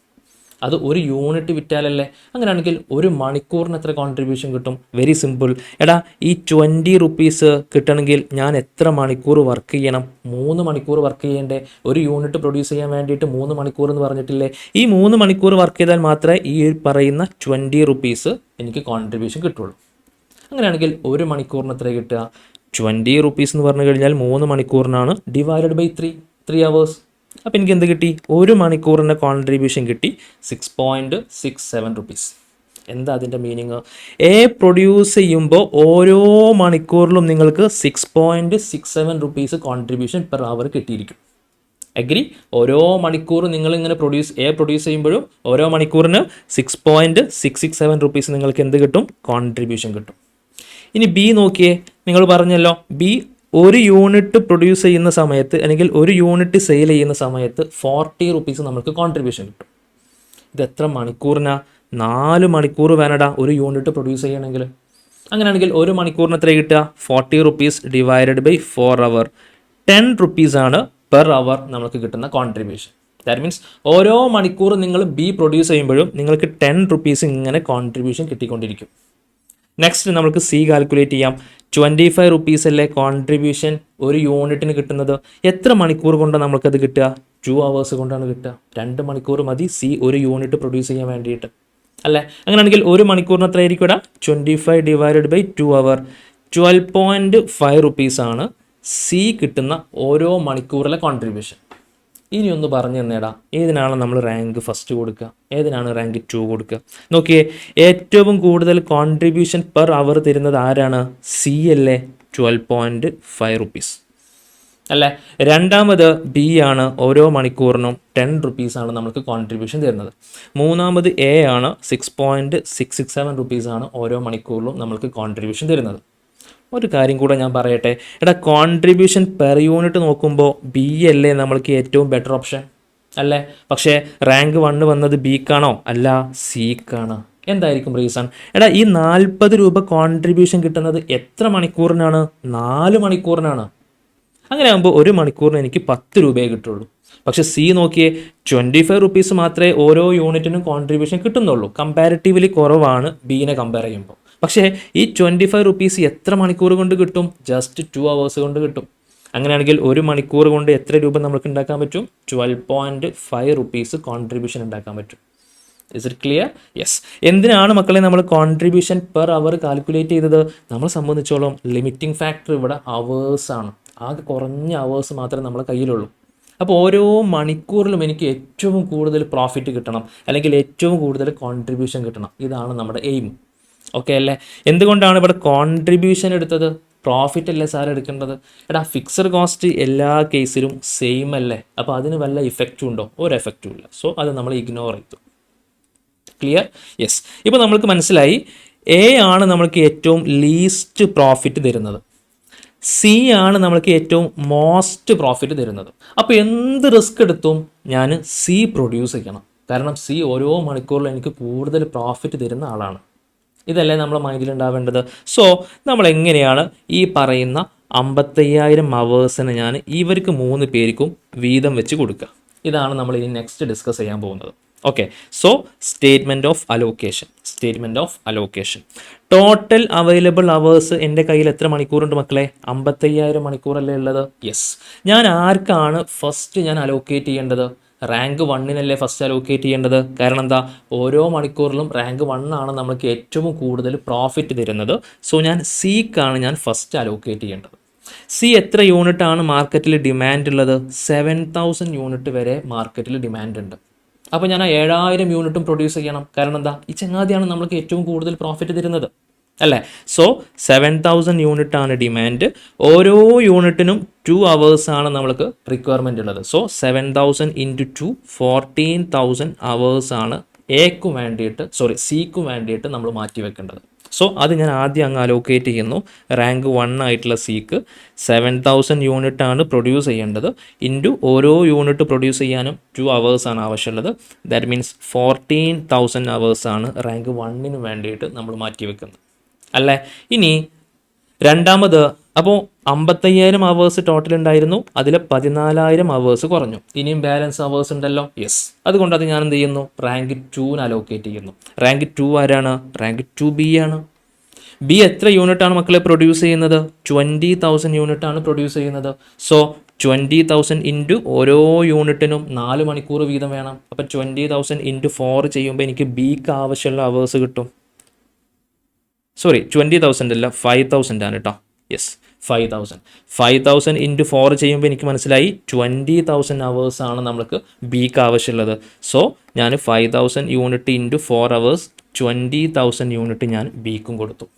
അത് ഒരു യൂണിറ്റ് വിറ്റാലല്ലേ? അങ്ങനെയാണെങ്കിൽ ഒരു മണിക്കൂറിന് എത്ര കോൺട്രിബ്യൂഷൻ കിട്ടും? Very simple. എടാ, ഈ 20 റുപ്പീസ് കിട്ടണമെങ്കിൽ ഞാൻ എത്ര മണിക്കൂർ വർക്ക് ചെയ്യണം? 3 മണിക്കൂർ വർക്ക് ചെയ്യേണ്ടേ? ഒരു യൂണിറ്റ് പ്രൊഡ്യൂസ് ചെയ്യാൻ വേണ്ടിയിട്ട് 3 മണിക്കൂർ എന്ന് പറഞ്ഞിട്ടില്ലേ? ഈ 3 മണിക്കൂർ വർക്ക് ചെയ്താൽ മാത്രമേ ഈ പറയുന്ന 20 റുപ്പീസ് എനിക്ക് കോൺട്രിബ്യൂഷൻ കിട്ടുള്ളൂ. അങ്ങനെയാണെങ്കിൽ ഒരു മണിക്കൂറിന് എത്ര കിട്ടുക? 20 റുപ്പീസ് എന്ന് പറഞ്ഞു കഴിഞ്ഞാൽ 3 മണിക്കൂറിനാണ്, ഡിവൈഡഡ് ബൈ 3 അവേഴ്സ്. അപ്പോൾ എനിക്ക് എന്ത് കിട്ടി? ഒരു മണിക്കൂറിൻ്റെ കോൺട്രിബ്യൂഷൻ കിട്ടി 6.67 റുപ്പീസ്. എന്താ അതിൻ്റെ മീനിങ്? പ്രൊഡ്യൂസ് ചെയ്യുമ്പോൾ ഓരോ മണിക്കൂറിലും നിങ്ങൾക്ക് 6.67 റുപ്പീസ് കോൺട്രിബ്യൂഷൻ പെർ അവർ കിട്ടിയിരിക്കും. അഗ്രി? ഓരോ മണിക്കൂർ നിങ്ങൾ ഇങ്ങനെ പ്രൊഡ്യൂസ് ചെയ്യുമ്പോഴും ഓരോ മണിക്കൂറിന് 6.667 റുപ്പീസ് നിങ്ങൾക്ക് എന്ത് കിട്ടും? കോൺട്രിബ്യൂഷൻ കിട്ടും. ഇനി ബി നോക്കിയേ, നിങ്ങൾ പറഞ്ഞല്ലോ ബി ഒരു യൂണിറ്റ് പ്രൊഡ്യൂസ് ചെയ്യുന്ന സമയത്ത് അല്ലെങ്കിൽ ഒരു യൂണിറ്റ് സെയിൽ ചെയ്യുന്ന സമയത്ത് 40 റുപ്പീസ് നമുക്ക് കോൺട്രിബ്യൂഷൻ കിട്ടും. ഇത് എത്ര മണിക്കൂറിനാ? 4 മണിക്കൂർ വേണടാ ഒരു യൂണിറ്റ് പ്രൊഡ്യൂസ് ചെയ്യണമെങ്കിൽ. അങ്ങനെയാണെങ്കിൽ ഒരു മണിക്കൂറിന് എത്ര കിട്ടുക? 40 റുപ്പീസ് ഡിവൈഡഡ് ബൈ 4 അവർ, 10 റുപ്പീസാണ് പെർ അവർ നമുക്ക് കിട്ടുന്ന കോൺട്രിബ്യൂഷൻ. ദാറ്റ് മീൻസ് ഓരോ മണിക്കൂർ നിങ്ങൾ ബി പ്രൊഡ്യൂസ് ചെയ്യുമ്പോഴും നിങ്ങൾക്ക് 10 റുപ്പീസ് ഇങ്ങനെ കോൺട്രിബ്യൂഷൻ കിട്ടിക്കൊണ്ടിരിക്കും. നെക്സ്റ്റ് നമുക്ക് സി കാൽക്കുലേറ്റ് ചെയ്യാം. 25 റുപ്പീസ് അല്ലേ കോൺട്രിബ്യൂഷൻ ഒരു യൂണിറ്റിന് കിട്ടുന്നത്? എത്ര മണിക്കൂർ കൊണ്ടാണ് നമുക്കത് കിട്ടുക? 2 അവേഴ്സ് കൊണ്ടാണ് കിട്ടുക. 2 മണിക്കൂർ മതി സി ഒരു യൂണിറ്റ് പ്രൊഡ്യൂസ് ചെയ്യാൻ വേണ്ടിയിട്ട് അല്ലേ? അങ്ങനെയാണെങ്കിൽ ഒരു മണിക്കൂറിന് എത്ര ആയിരിക്കും ഇവിടെ? 25 ഡിവൈഡഡ് ബൈ 2 അവർ, 12.5 റുപ്പീസാണ് സി കിട്ടുന്ന ഓരോ മണിക്കൂറിലെ കോൺട്രിബ്യൂഷൻ. ഇനി ഒന്ന് പറഞ്ഞു തന്നേടാ, ഏതിനാണ് നമ്മൾ റാങ്ക് ഫസ്റ്റ് കൊടുക്കുക, ഏതിനാണ് റാങ്ക് 2 കൊടുക്കുക? നോക്കിയേ, ഏറ്റവും കൂടുതൽ കോൺട്രിബ്യൂഷൻ പെർ അവർ തരുന്നത് ആരാണ്? സി അല്ലേ, 12.5 റുപ്പീസ് അല്ലേ? രണ്ടാമത് ബി ആണ്, ഓരോ മണിക്കൂറിനും 10 റുപ്പീസാണ് നമുക്ക് കോൺട്രിബ്യൂഷൻ തരുന്നത്. മൂന്നാമത് എ ആണ്, 6.667 റുപ്പീസാണ് ഓരോ മണിക്കൂറിലും നമുക്ക് കോൺട്രിബ്യൂഷൻ തരുന്നത്. ഒരു കാര്യം കൂടെ ഞാൻ പറയട്ടെ, എടാ കോൺട്രിബ്യൂഷൻ പെർ യൂണിറ്റ് നോക്കുമ്പോൾ ബി അല്ലേ നമ്മൾക്ക് ഏറ്റവും ബെറ്റർ ഓപ്ഷൻ അല്ലേ? പക്ഷേ റാങ്ക് 1 വന്നത് ബിക്കാണോ? അല്ല, സിക്കാണ്. എന്തായിരിക്കും റീസൺ? എടാ ഈ 40 രൂപ കോൺട്രിബ്യൂഷൻ കിട്ടുന്നത് എത്ര മണിക്കൂറിനാണ്? 4 മണിക്കൂറിനാണ്. അങ്ങനെ ആകുമ്പോൾ ഒരു മണിക്കൂറിന് എനിക്ക് 10 രൂപയെ കിട്ടുള്ളൂ. പക്ഷെ സി നോക്കിയേ, 25 റുപ്പീസ് മാത്രമേ ഓരോ യൂണിറ്റിനും കോൺട്രിബ്യൂഷൻ കിട്ടുന്നുള്ളൂ. കമ്പാരിറ്റീവ്ലി കുറവാണ് ബീനെ കമ്പയർ ചെയ്യുമ്പോൾ. പക്ഷേ ഈ 25 റുപ്പീസ് എത്ര മണിക്കൂർ കൊണ്ട് കിട്ടും? ജസ്റ്റ് 2 അവേഴ്സ് കൊണ്ട് കിട്ടും. അങ്ങനെയാണെങ്കിൽ ഒരു മണിക്കൂർ കൊണ്ട് എത്ര രൂപ നമുക്ക് ഉണ്ടാക്കാൻ പറ്റും? 12.5 റുപ്പീസ് കോൺട്രിബ്യൂഷൻ ഉണ്ടാക്കാൻ പറ്റും. Is it clear? യെസ്. എന്തിനാണ് മക്കളെ നമ്മൾ കോൺട്രിബ്യൂഷൻ പെർ അവർ കാൽക്കുലേറ്റ് ചെയ്തത്? നമ്മളെ സംബന്ധിച്ചോളം ലിമിറ്റിംഗ് ഫാക്ടർ ഇവിടെ അവേഴ്സാണ്. ആകെ കുറഞ്ഞ അവേഴ്സ് മാത്രമേ നമ്മളെ കയ്യിലുള്ളൂ. അപ്പോൾ ഓരോ മണിക്കൂറിലും എനിക്ക് ഏറ്റവും കൂടുതൽ പ്രോഫിറ്റ് കിട്ടണം, അല്ലെങ്കിൽ ഏറ്റവും കൂടുതൽ കോൺട്രിബ്യൂഷൻ കിട്ടണം. ഇതാണ് നമ്മുടെ എയിം. ഓക്കെ അല്ലേ? എന്തുകൊണ്ടാണ് ഇവിടെ കോൺട്രിബ്യൂഷൻ എടുത്തത്? പ്രോഫിറ്റ് അല്ലേ സാർ എടുക്കേണ്ടത്? എടാ ഫിക്സഡ് കോസ്റ്റ് എല്ലാ കേസിലും സെയിം അല്ലേ? അപ്പോൾ അതിന് വല്ല ഇഫക്റ്റും ഉണ്ടോ? ഒരു എഫക്റ്റും ഇല്ല. സോ അത് നമ്മൾ ഇഗ്നോർ ചെയ്തു. ക്ലിയർ? യെസ്. ഇപ്പോൾ നമ്മൾക്ക് മനസ്സിലായി എ ആണ് നമ്മൾക്ക് ഏറ്റവും ലീസ്റ്റ് പ്രോഫിറ്റ് തരുന്നത്, സി ആണ് നമ്മൾക്ക് ഏറ്റവും മോസ്റ്റ് പ്രോഫിറ്റ് തരുന്നത്. അപ്പോൾ എന്ത് റിസ്ക് എടുത്തും ഞാൻ സി പ്രൊഡ്യൂസ് ചെയ്യണം. കാരണം സി ഓരോ മണിക്കൂറിലും എനിക്ക് കൂടുതൽ പ്രോഫിറ്റ് തരുന്ന ആളാണ്. ഇതല്ലേ നമ്മളെ മൈൻഡിൽ ഉണ്ടാവേണ്ടത്. സോ നമ്മൾ എങ്ങനെയാണ് ഈ പറയുന്ന 55,000 അവേഴ്സിന് ഞാൻ ഇവർക്ക് 3 പേർക്കും വീതം വെച്ച് കൊടുക്കുക? ഇതാണ് നമ്മൾ ഇനി നെക്സ്റ്റ് ഡിസ്കസ് ചെയ്യാൻ പോകുന്നത്. Okay, so statement of allocation. Total available hours എൻ്റെ കയ്യിൽ എത്ര മണിക്കൂറുണ്ട് മക്കളെ? 55,000 മണിക്കൂറല്ലേ ഉള്ളത്? യെസ്. ഞാൻ ആർക്കാണ് ഫസ്റ്റ് ഞാൻ അലോക്കേറ്റ് ചെയ്യേണ്ടത്? റാങ്ക് 1-നല്ലേ ഫസ്റ്റ് അലോക്കേറ്റ് ചെയ്യേണ്ടത്. കാരണം എന്താ? ഓരോ മണിക്കൂറിലും റാങ്ക് 1 ആണ് നമുക്ക് ഏറ്റവും കൂടുതൽ പ്രോഫിറ്റ് തരുന്നത്. സോ ഞാൻ സിക്കാണ് ഞാൻ ഫസ്റ്റ് അലോക്കേറ്റ് ചെയ്യേണ്ടത്. സി എത്ര യൂണിറ്റ് ആണ് മാർക്കറ്റിൽ ഡിമാൻഡ് ഉള്ളത്? 7,000 യൂണിറ്റ് വരെ മാർക്കറ്റിൽ ഡിമാൻഡ് ഉണ്ട്. അപ്പോൾ ഞാൻ 7,000 യൂണിറ്റും പ്രൊഡ്യൂസ് ചെയ്യണം. കാരണം എന്താ? ഈ ചങ്ങാതിയാണ് നമുക്ക് ഏറ്റവും കൂടുതൽ പ്രോഫിറ്റ് തരുന്നത് അല്ലേ? സോ 7,000 യൂണിറ്റ് ആണ് ഡിമാൻഡ്. ഓരോ യൂണിറ്റിനും 2 അവേഴ്സാണ് നമ്മൾക്ക് റിക്വയർമെൻ്റ് ഉള്ളത്. സോ 7,000 ഇൻറ്റു 2 14,000 അവേഴ്സാണ് സിക്കും വേണ്ടിയിട്ട് നമ്മൾ മാറ്റി വെക്കേണ്ടത്. സോ അത് ഞാൻ ആദ്യം അങ്ങ് അലോക്കേറ്റ് ചെയ്യുന്നു. റാങ്ക് 1 ആയിട്ടുള്ള സിക്ക് 7,000 യൂണിറ്റ് ആണ് പ്രൊഡ്യൂസ് ചെയ്യേണ്ടത്. ഇൻറ്റു ഓരോ യൂണിറ്റ് പ്രൊഡ്യൂസ് ചെയ്യാനും 2 അവേഴ്സാണ് ആവശ്യമുള്ളത്. ദാറ്റ് മീൻസ് 14,000 അവേഴ്സാണ് റാങ്ക് 1-ന് വേണ്ടിയിട്ട് നമ്മൾ മാറ്റി വെക്കുന്നത് അല്ലേ? ഇനി രണ്ടാമത്, അപ്പോൾ 55,000 അവേഴ്സ് ടോട്ടൽ ഉണ്ടായിരുന്നു, അതിൽ 14,000 അവേഴ്സ് കുറഞ്ഞു. ഇനിയും ബാലൻസ് അവേഴ്സ് ഉണ്ടല്ലോ. യെസ്. അതുകൊണ്ട് അത് ഞാൻ എന്ത് ചെയ്യുന്നു? റാങ്ക് 2-ന് അലോക്കേറ്റ് ചെയ്യുന്നു. റാങ്ക് 2 ആരാണ്? റാങ്ക് 2 ബി ആണ്. ബി എത്ര യൂണിറ്റ് ആണ് മക്കളെ പ്രൊഡ്യൂസ് ചെയ്യുന്നത്? 20,000 യൂണിറ്റ് ആണ് പ്രൊഡ്യൂസ് ചെയ്യുന്നത്. സോ 20,000 ഇൻറ്റു ഓരോ യൂണിറ്റിനും 4 മണിക്കൂർ വീതം വേണം. അപ്പോൾ 20,000 ഇൻറ്റു 4 ചെയ്യുമ്പോൾ എനിക്ക് ബിക്ക് ആവശ്യമുള്ള അവേഴ്സ് കിട്ടും. 20,000 അല്ല, 5,000 ആണ് കേട്ടോ. യെസ്, 5,000 ഇൻറ്റു 4 ചെയ്യുമ്പോൾ എനിക്ക് മനസ്സിലായി 20,000 അവേഴ്സാണ് നമ്മൾക്ക് ബിക്ക് ആവശ്യമുള്ളത്. സോ ഞാൻ 5,000 യൂണിറ്റ് ഇൻറ്റു 4 അവേഴ്സ് 20,000 യൂണിറ്റ് ഞാൻ ബിക്കും കൊടുത്തു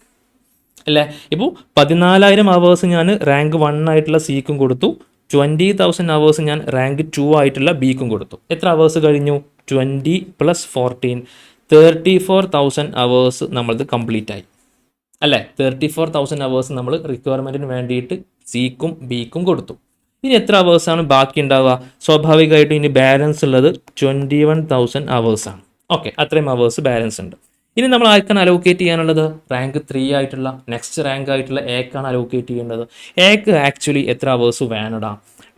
അല്ലേ? ഇപ്പോൾ 14,000 അവേഴ്സ് ഞാൻ റാങ്ക് 1 ആയിട്ടുള്ള സിക്കും കൊടുത്തു. 20,000 അവേഴ്സ് ഞാൻ റാങ്ക് 2 ആയിട്ടുള്ള ബിക്കും കൊടുത്തു. എത്ര അവേഴ്സ് കഴിഞ്ഞു? 20 + 14 34,000 അവേഴ്സ് നമ്മളത് കംപ്ലീറ്റ് ആയി അല്ലേ? 34,000 അവേഴ്സ് നമ്മൾ റിക്വയർമെൻറ്റിന് വേണ്ടിയിട്ട് സിക്കും ബിക്കും കൊടുത്തു. ഇനി എത്ര അവേഴ്സാണ് ബാക്കി ഉണ്ടാവുക? സ്വാഭാവികമായിട്ടും ഇനി ബാലൻസ് ഉള്ളത് 21,000 അവേഴ്സാണ്. ഓക്കെ, അത്രയും അവേഴ്സ് ബാലൻസ് ഉണ്ട്. ഇനി നമ്മൾ ആർക്കാണ് അലോക്കേറ്റ് ചെയ്യാനുള്ളത്? റാങ്ക് 3 ആയിട്ടുള്ള നെക്സ്റ്റ് റാങ്ക് ആയിട്ടുള്ള എക്കാണ് അലോക്കേറ്റ് ചെയ്യേണ്ടത്. എക്ക് ആക്ച്വലി എത്ര അവേഴ്സ് വേണടാ?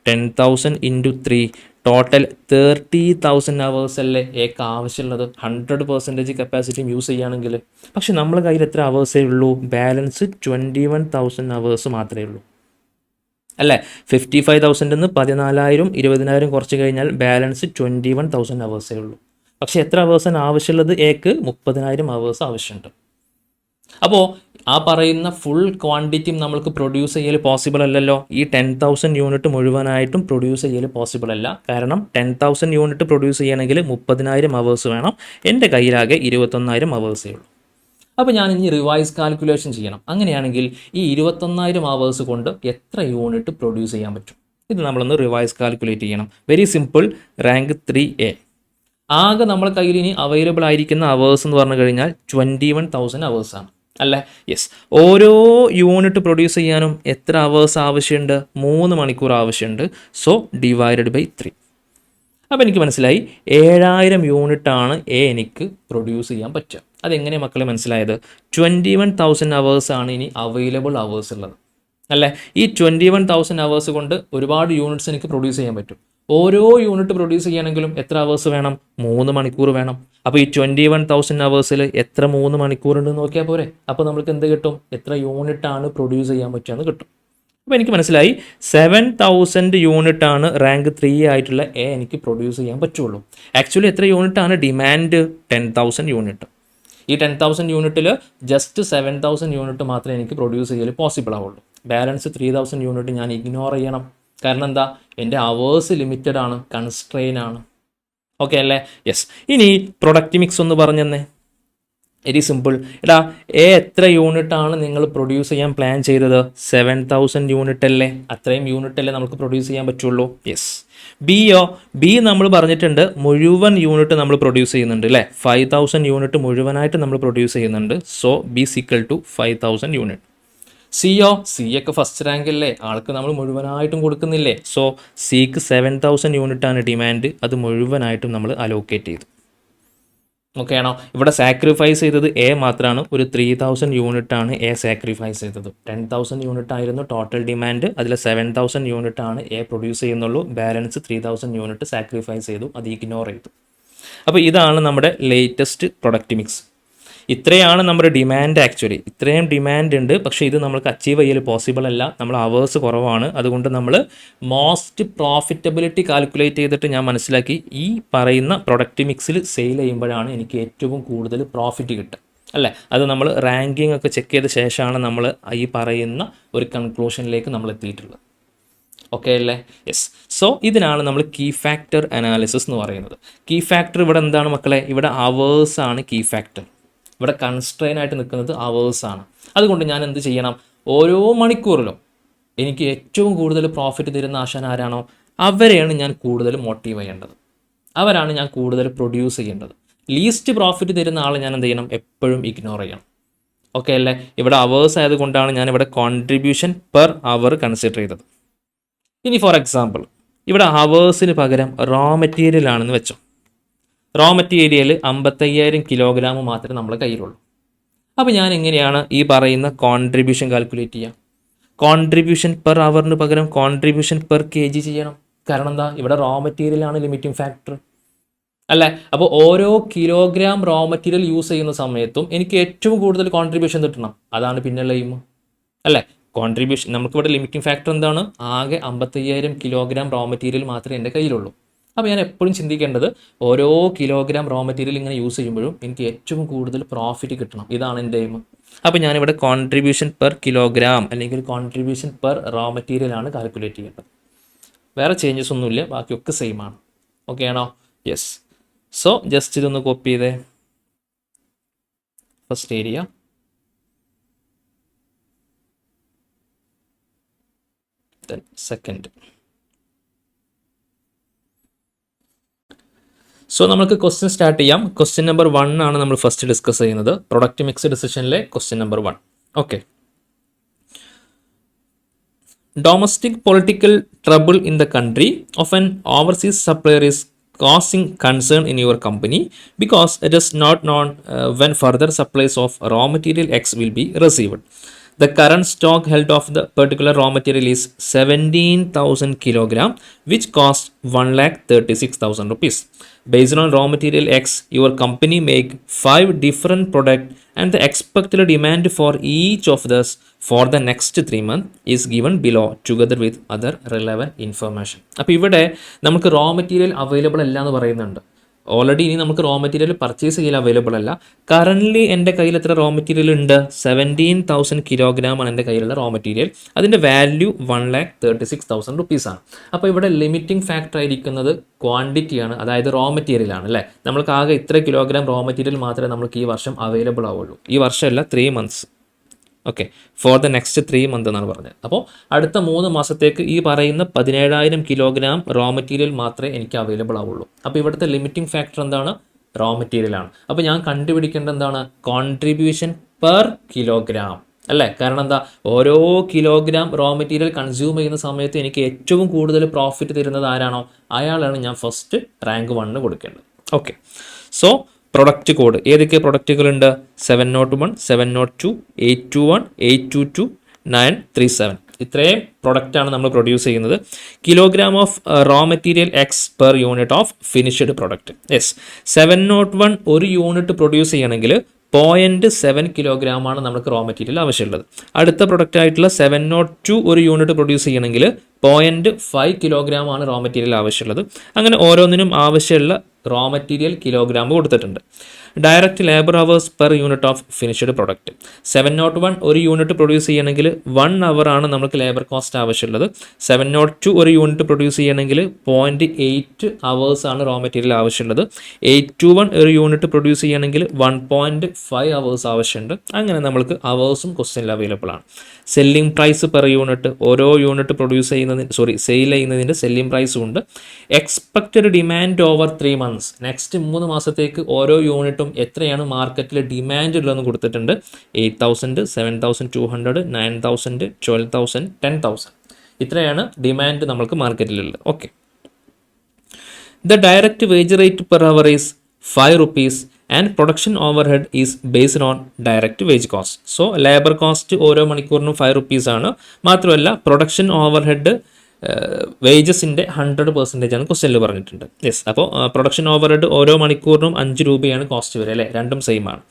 10,000 × 3 ടോട്ടൽ 30,000 അവേഴ്സ് അല്ലേ എക്ക് ആവശ്യമുള്ളത് 100% കപ്പാസിറ്റിയും യൂസ് ചെയ്യുകയാണെങ്കിൽ. പക്ഷെ നമ്മളെ കയ്യിൽ എത്ര അവേഴ്സേ ഉള്ളൂ? ബാലൻസ് 21,000 അവേഴ്സ് മാത്രമേ ഉള്ളൂ അല്ലേ? 55,000 14,000 20,000 കുറച്ച് കഴിഞ്ഞാൽ ബാലൻസ് 21,000 അവേഴ്സേ ഉള്ളൂ. പക്ഷെ എത്ര അവേഴ്സാണ് ആവശ്യമുള്ളത്? എക്ക് 30,000 അവേഴ്സ് ആവശ്യമുണ്ട്. അപ്പോൾ ആ പറയുന്ന ഫുൾ ക്വാണ്ടിറ്റിയും നമ്മൾക്ക് പ്രൊഡ്യൂസ് ചെയ്യൽ പോസിബിൾ അല്ലല്ലോ. ഈ 10,000 യൂണിറ്റ് മുഴുവനായിട്ടും പ്രൊഡ്യൂസ് ചെയ്യൽ പോസിബിൾ അല്ല. കാരണം 10,000 യൂണിറ്റ് പ്രൊഡ്യൂസ് ചെയ്യണമെങ്കിൽ 30,000 അവേഴ്സ് വേണം. എൻ്റെ കയ്യിലാകെ 21,000 അവേഴ്സേ ഉള്ളൂ. അപ്പോൾ ഞാൻ ഇനി റിവൈസ് കാൽക്കുലേഷൻ ചെയ്യണം. അങ്ങനെയാണെങ്കിൽ ഈ 21,000 അവേഴ്സ് കൊണ്ട് എത്ര യൂണിറ്റ് പ്രൊഡ്യൂസ് ചെയ്യാൻ പറ്റും? ഇത് നമ്മളൊന്ന് റിവൈസ് കാൽക്കുലേറ്റ് ചെയ്യണം. Very simple. റാങ്ക് 3A ആകെ നമ്മളെ കയ്യിൽ ഇനി അവൈലബിൾ ആയിരിക്കുന്ന അവേഴ്സ് എന്ന് പറഞ്ഞു കഴിഞ്ഞാൽ 21,000 അവേഴ്സാണ് അല്ലേ? യെസ്. ഓരോ യൂണിറ്റ് പ്രൊഡ്യൂസ് ചെയ്യാനും എത്ര അവേഴ്സ് ആവശ്യമുണ്ട്? 3 മണിക്കൂർ ആവശ്യമുണ്ട്. So divided by 3. അപ്പോൾ എനിക്ക് മനസ്സിലായി 7,000 യൂണിറ്റാണ് എനിക്ക് പ്രൊഡ്യൂസ് ചെയ്യാൻ പറ്റുക. അതെങ്ങനെ മക്കളെ മനസ്സിലായത്? 21,000 അവേഴ്സാണ് ഇനി അവൈലബിൾ അവേഴ്സ് ഉള്ളത് അല്ലേ? ഈ 21,000 അവേഴ്സ് കൊണ്ട് ഒരുപാട് യൂണിറ്റ്സ് എനിക്ക് പ്രൊഡ്യൂസ് ചെയ്യാൻ പറ്റും. ഓരോ യൂണിറ്റ് പ്രൊഡ്യൂസ് ചെയ്യണമെങ്കിലും എത്ര അവേഴ്സ് വേണം? 3 മണിക്കൂർ വേണം. അപ്പോൾ ഈ 21,000 അവേഴ്സിൽ എത്ര 3 മണിക്കൂറുണ്ടെന്ന് നോക്കിയാൽ പോരെ? അപ്പോൾ നമുക്ക് എന്ത് കിട്ടും? എത്ര യൂണിറ്റാണ് പ്രൊഡ്യൂസ് ചെയ്യാൻ പറ്റുകയെന്ന് കിട്ടും. അപ്പോൾ എനിക്ക് മനസ്സിലായി 7,000 യൂണിറ്റാണ് റാങ്ക് 3 ആയിട്ടുള്ള എനിക്ക് പ്രൊഡ്യൂസ് ചെയ്യാൻ പറ്റുള്ളൂ. ആക്ച്വലി എത്ര യൂണിറ്റാണ് ഡിമാൻഡ്? 10,000 യൂണിറ്റ്. ഈ 10,000 യൂണിറ്റിൽ ജസ്റ്റ് 7,000 യൂണിറ്റ് മാത്രമേ എനിക്ക് പ്രൊഡ്യൂസ് ചെയ്യൽ പോസിബിൾ ആവുള്ളൂ. ബാലൻസ് 3,000 യൂണിറ്റ് ഞാൻ ഇഗ്നോർ ചെയ്യണം. കാരണം എന്താ? എൻ്റെ അവേഴ്സ് ലിമിറ്റഡ് ആണ്, കൺസ്ട്രെയിൻ ആണ്. ഓക്കെ അല്ലേ? യെസ്. ഇനി പ്രൊഡക്റ്റ് മിക്സ് ഒന്ന് പറഞ്ഞെന്നേ. Very simple. എടാ എത്ര യൂണിറ്റാണ് നിങ്ങൾ പ്രൊഡ്യൂസ് ചെയ്യാൻ പ്ലാൻ ചെയ്തത്? 7,000 യൂണിറ്റ് അല്ലേ? അത്രയും യൂണിറ്റ് അല്ലേ നമുക്ക് പ്രൊഡ്യൂസ് ചെയ്യാൻ പറ്റുള്ളൂ. യെസ്. ബി നമ്മൾ പറഞ്ഞിട്ടുണ്ട് മുഴുവൻ യൂണിറ്റ് നമ്മൾ പ്രൊഡ്യൂസ് ചെയ്യുന്നുണ്ട് അല്ലേ? 5,000 യൂണിറ്റ് മുഴുവനായിട്ട് നമ്മൾ പ്രൊഡ്യൂസ് ചെയ്യുന്നുണ്ട്. So B equal to 5,000 unit. C ഒക്കെ ഫസ്റ്റ് റാങ്ക് അല്ലേ? ആൾക്ക് നമ്മൾ മുഴുവനായിട്ടും കൊടുക്കുന്നില്ലേ? സോ സിക്ക് 7,000 യൂണിറ്റ് ആണ് ഡിമാൻഡ്. അത് മുഴുവനായിട്ടും നമ്മൾ അലോക്കേറ്റ് ചെയ്തു. ഓക്കെ ആണോ? ഇവിടെ സാക്രിഫൈസ് ചെയ്തത് എ മാത്രമാണ്. ഒരു 3,000 യൂണിറ്റ് ആണ് എ സാക്രിഫൈസ് ചെയ്തത്. 10,000 യൂണിറ്റ് ആയിരുന്നു ടോട്ടൽ ഡിമാൻഡ്. അതിൽ 7,000 യൂണിറ്റ് ആണ് എ പ്രൊഡ്യൂസ് ചെയ്യുന്നുള്ളൂ. ബാലൻസ് 3,000 യൂണിറ്റ് സാക്രിഫൈസ് ചെയ്തു. അത് ഇഗ്നോർ ചെയ്തു. അപ്പോൾ ഇതാണ് നമ്മുടെ ലേറ്റസ്റ്റ് പ്രൊഡക്റ്റ് മിക്സ്. ഇത്രയാണ് നമ്മുടെ ഡിമാൻഡ്. ആക്ച്വലി ഇത്രയും ഡിമാൻഡ് ഉണ്ട്. പക്ഷേ ഇത് നമുക്ക് അച്ചീവ് ചെയ്യൽ പോസിബിൾ അല്ല. നമ്മൾ അവേഴ്സ് കുറവാണ്. അതുകൊണ്ട് നമ്മൾ മോസ്റ്റ് പ്രോഫിറ്റബിലിറ്റി കാൽക്കുലേറ്റ് ചെയ്തിട്ട് ഞാൻ മനസ്സിലാക്കി ഈ പറയുന്ന പ്രൊഡക്റ്റ് മിക്സിൽ സെയിൽ ചെയ്യുമ്പോഴാണ് എനിക്ക് ഏറ്റവും കൂടുതൽ പ്രോഫിറ്റ് കിട്ടുക അല്ലേ? അത് നമ്മൾ റാങ്കിങ് ഒക്കെ ചെക്ക് ചെയ്ത ശേഷമാണ് നമ്മൾ ഈ പറയുന്ന ഒരു കൺക്ലൂഷനിലേക്ക് നമ്മൾ എത്തിയിട്ടുള്ളത്. ഓക്കെ അല്ലേ? യെസ്. സോ ഇതിനാണ് നമ്മൾ കീ ഫാക്ടർ അനാലിസിസ് എന്ന് പറയുന്നത്. കീ ഫാക്ടർ ഇവിടെ എന്താണ് മക്കളെ? ഇവിടെ അവേഴ്സാണ് കീ ഫാക്ടർ. ഇവിടെ കൺസ്ട്രെയിൻ ആയിട്ട് നിൽക്കുന്നത് അവേഴ്സാണ്. അതുകൊണ്ട് ഞാൻ എന്ത് ചെയ്യണം? ഓരോ മണിക്കൂറിലും എനിക്ക് ഏറ്റവും കൂടുതൽ പ്രോഫിറ്റ് തരുന്ന ആശാൻ ആരാണോ അവരെയാണ് ഞാൻ കൂടുതൽ മോട്ടീവ് ചെയ്യേണ്ടത്. അവരാണ് ഞാൻ കൂടുതൽ പ്രൊഡ്യൂസ് ചെയ്യേണ്ടത്. ലീസ്റ്റ് പ്രോഫിറ്റ് തരുന്ന ആൾ ഞാൻ എന്ത് ചെയ്യണം? എപ്പോഴും ഇഗ്നോർ ചെയ്യണം. ഓക്കെ അല്ലേ? ഇവിടെ അവേഴ്സ് ആയതുകൊണ്ടാണ് ഞാൻ ഇവിടെ കോൺട്രിബ്യൂഷൻ പെർ അവർ കൺസിഡർ ചെയ്തത്. ഇനി ഫോർ എക്സാമ്പിൾ ഇവിടെ അവേഴ്സിന് പകരം റോ മെറ്റീരിയൽ ആണെന്ന് വെച്ചോ. റോ മെറ്റീരിയൽ 55,000 കിലോഗ്രാം മാത്രമേ നമ്മളെ കയ്യിലുള്ളൂ. അപ്പോൾ ഞാൻ എങ്ങനെയാണ് ഈ പറയുന്ന കോൺട്രിബ്യൂഷൻ കാൽക്കുലേറ്റ് ചെയ്യുക? കോൺട്രിബ്യൂഷൻ പെർ അവറിന് പകരം കോൺട്രിബ്യൂഷൻ പെർ kg ചെയ്യണം. കാരണം എന്താ? ഇവിടെ റോ മെറ്റീരിയലാണ് ലിമിറ്റിംഗ് ഫാക്ടർ അല്ലേ? അപ്പോൾ ഓരോ കിലോഗ്രാം റോ മെറ്റീരിയൽ യൂസ് ചെയ്യുന്ന സമയത്തും എനിക്ക് ഏറ്റവും കൂടുതൽ കോൺട്രിബ്യൂഷൻ കിട്ടണം. അതാണ് പിന്നെയുള്ള എയിം അല്ലേ? കോൺട്രിബ്യൂഷൻ നമുക്കിവിടെ ലിമിറ്റിംഗ് ഫാക്ടർ എന്താണ്? ആകെ 55,000 കിലോഗ്രാം റോ മെറ്റീരിയൽ മാത്രമേ എൻ്റെ കയ്യിലുള്ളൂ. അപ്പോൾ ഞാൻ എപ്പോഴും ചിന്തിക്കേണ്ടത് ഓരോ കിലോഗ്രാം റോ മെറ്റീരിയൽ ഇങ്ങനെ യൂസ് ചെയ്യുമ്പോഴും എനിക്ക് ഏറ്റവും കൂടുതൽ പ്രോഫിറ്റ് കിട്ടണം. ഇതാണ് എൻ്റെ എയിം. അപ്പോൾ ഞാനിവിടെ കോൺട്രിബ്യൂഷൻ പെർ കിലോഗ്രാം അല്ലെങ്കിൽ കോൺട്രിബ്യൂഷൻ പെർ റോ മെറ്റീരിയൽ ആണ് കാൽക്കുലേറ്റ് ചെയ്യേണ്ടത്. വേറെ ചേഞ്ചസ് ഒന്നുമില്ല. ബാക്കിയൊക്കെ സെയിം ആണ്. ഓക്കെ ആണോ? യെസ്. സോ ജസ്റ്റ് ഇതൊന്ന് കോപ്പി ചെയ്തേ. First area, then second. So നമുക്ക് ക്വസ്റ്റ്യൻ സ്റ്റാർട്ട് ചെയ്യാം. ക്വസ്റ്റ്യൻ നമ്പർ 1 ആണ് നമ്മൾ ഫസ്റ്റ് ഡിസ്കസ് ചെയ്യുന്നത്. പ്രൊഡക്റ്റ് മിക്സ് ഡിസിഷനിലെ question number 1. Okay. Domestic political trouble in the country of an overseas supplier is causing concern in your company because it is not known when further supplies of raw material X will be received. The current stock held of the particular raw material is 17,000 kilogram, which cost 1,36,000 rupees. Based on raw material X, your company make 5 different products and the expected demand for each of this for the next 3 months is given below together with other relevant information. അപ്പോൾ ഇവിടെ നമുക്ക് റോ മെറ്റീരിയൽ അവൈലബിൾ അല്ല എന്ന് പറയുന്നുണ്ട്. ഓൾറെഡി ഇനി നമുക്ക് റോ മെറ്റീരിയൽ പർച്ചേസ് ചെയ്യാൻ അവൈലബിൾ അല്ല. കറൻ്റ്ലി എൻ്റെ കയ്യിൽ എത്ര റോ മെറ്റീരിയൽ ഉണ്ട്? 17,000 കിലോഗ്രാം ആണ് എൻ്റെ കയ്യിലുള്ള റോ മെറ്റീരിയൽ. അതിൻ്റെ വാല്യൂ 1,36,000 റുപ്പീസാണ്. അപ്പോൾ ഇവിടെ ലിമിറ്റിംഗ് ഫാക്ടർ ആയിരിക്കുന്നത് ക്വാണ്ടിറ്റിയാണ്, അതായത് റോ മെറ്റീരിയൽ ആണ് അല്ലേ. നമ്മൾക്ക് ആകെ ഇത്ര കിലോഗ്രാം റോ മെറ്റീരിയൽ മാത്രമേ നമുക്ക് ഈ വർഷം അവൈലബിൾ ആവുള്ളൂ. ഈ വർഷമല്ല, 3 months. Okay, for the next 3 months എന്നാണ് പറഞ്ഞത്. അപ്പോൾ അടുത്ത 3 മാസത്തേക്ക് ഈ പറയുന്ന 17,000 കിലോഗ്രാം റോ മെറ്റീരിയൽ മാത്രമേ എനിക്ക് അവൈലബിൾ ആവുള്ളൂ. അപ്പോൾ ഇവിടുത്തെ ലിമിറ്റിംഗ് ഫാക്ടർ എന്താണ്? റോ മെറ്റീരിയൽ ആണ്. അപ്പോൾ ഞാൻ കണ്ടുപിടിക്കേണ്ടത് എന്താണ്? കോൺട്രിബ്യൂഷൻ പെർ കിലോഗ്രാം അല്ലേ. കാരണം എന്താ, ഓരോ കിലോഗ്രാം റോ മെറ്റീരിയൽ കൺസ്യൂം ചെയ്യുന്ന സമയത്ത് എനിക്ക് ഏറ്റവും കൂടുതൽ പ്രോഫിറ്റ് തരുന്നത് ആരാണോ അയാളാണ് ഞാൻ ഫസ്റ്റ് റാങ്ക് 1 കൊടുക്കേണ്ടത്. ഓക്കെ, സോ പ്രൊഡക്റ്റ് കോഡ് ഏതൊക്കെ പ്രൊഡക്റ്റുകളുണ്ട്? 701, 702, 821, 822, 937. ഇത്രയും പ്രൊഡക്റ്റാണ് നമ്മൾ പ്രൊഡ്യൂസ് ചെയ്യുന്നത്. Kilogram of raw material X per unit of finished product. Yes, 701 ഒരു യൂണിറ്റ് പ്രൊഡ്യൂസ് ചെയ്യണമെങ്കിൽ 0.7 കിലോഗ്രാമാണ് നമുക്ക് റോ മെറ്റീരിയൽ ആവശ്യമുള്ളത്. അടുത്ത പ്രൊഡക്റ്റ് ആയിട്ടുള്ള 702 ഒരു യൂണിറ്റ് പ്രൊഡ്യൂസ് ചെയ്യണമെങ്കിൽ 0.5 കിലോഗ്രാമാണ് റോ മെറ്റീരിയൽ ആവശ്യമുള്ളത്. അങ്ങനെ ഓരോന്നിനും ആവശ്യമുള്ള റോ മെറ്റീരിയൽ കിലോഗ്രാം കൊടുത്തിട്ടുണ്ട്. Direct labour hours per unit of finished product. 701 ഒരു യൂണിറ്റ് പ്രൊഡ്യൂസ് ചെയ്യണമെങ്കിൽ 1 hour ആണ് നമുക്ക് ലേബർ കോസ്റ്റ് ആവശ്യമുള്ളത്. 702 ഒരു യൂണിറ്റ് പ്രൊഡ്യൂസ് ചെയ്യണമെങ്കിൽ 0.8 hours ആണ് റോ മെറ്റീരിയൽ ആവശ്യമുള്ളത്. 821 ഒരു യൂണിറ്റ് പ്രൊഡ്യൂസ് ചെയ്യണമെങ്കിൽ 1.5 hours ആവശ്യമുണ്ട്. അങ്ങനെ നമ്മൾക്ക് അവേഴ്സും ക്വസ്റ്റ്യനിൽ അവൈലബിൾ ആണ്. സെല്ലിംഗ് പ്രൈസ് പെർ യൂണിറ്റ്, ഓരോ യൂണിറ്റ് പ്രൊഡ്യൂസ് ചെയ്യുന്നതിന് സെയിൽ ചെയ്യുന്നതിൻ്റെ സെല്ലിംഗ് പ്രൈസും ഉണ്ട്. Expected demand over 3 months, next 3 മാസത്തേക്ക് ഓരോ യൂണിറ്റും എത്രയാണ് മാർക്കറ്റിൽ ഡിമാൻഡ് ഉള്ളതെന്ന് കൊടുത്തിട്ടുണ്ട്. 8,000, 7,200, 9,000, 12,000, 10,000. ഇത്രയാണ് ഡിമാൻഡ് നമുക്ക് മാർക്കറ്റിലുള്ളത്. Okay, the direct wage rate per hour is 5 rupees and production overhead is based on direct wage cost. So labor cost ഓരോ മണിക്കൂറിനും 5 rupees ആണ്. മാത്രമല്ല പ്രൊഡക്ഷൻ ഓവർഹെഡ് വേജസിൻ്റെ 100% ആണ് ക്വസ്റ്റ്യനിൽ പറഞ്ഞിട്ടുണ്ട്. യെസ്, അപ്പോൾ പ്രൊഡക്ഷൻ ഓവർഹെഡ് ഓരോ മണിക്കൂറിനും 5 രൂപയാണ് കോസ്റ്റ് വരിക അല്ലേ. രണ്ടും സെയിം ആണ്.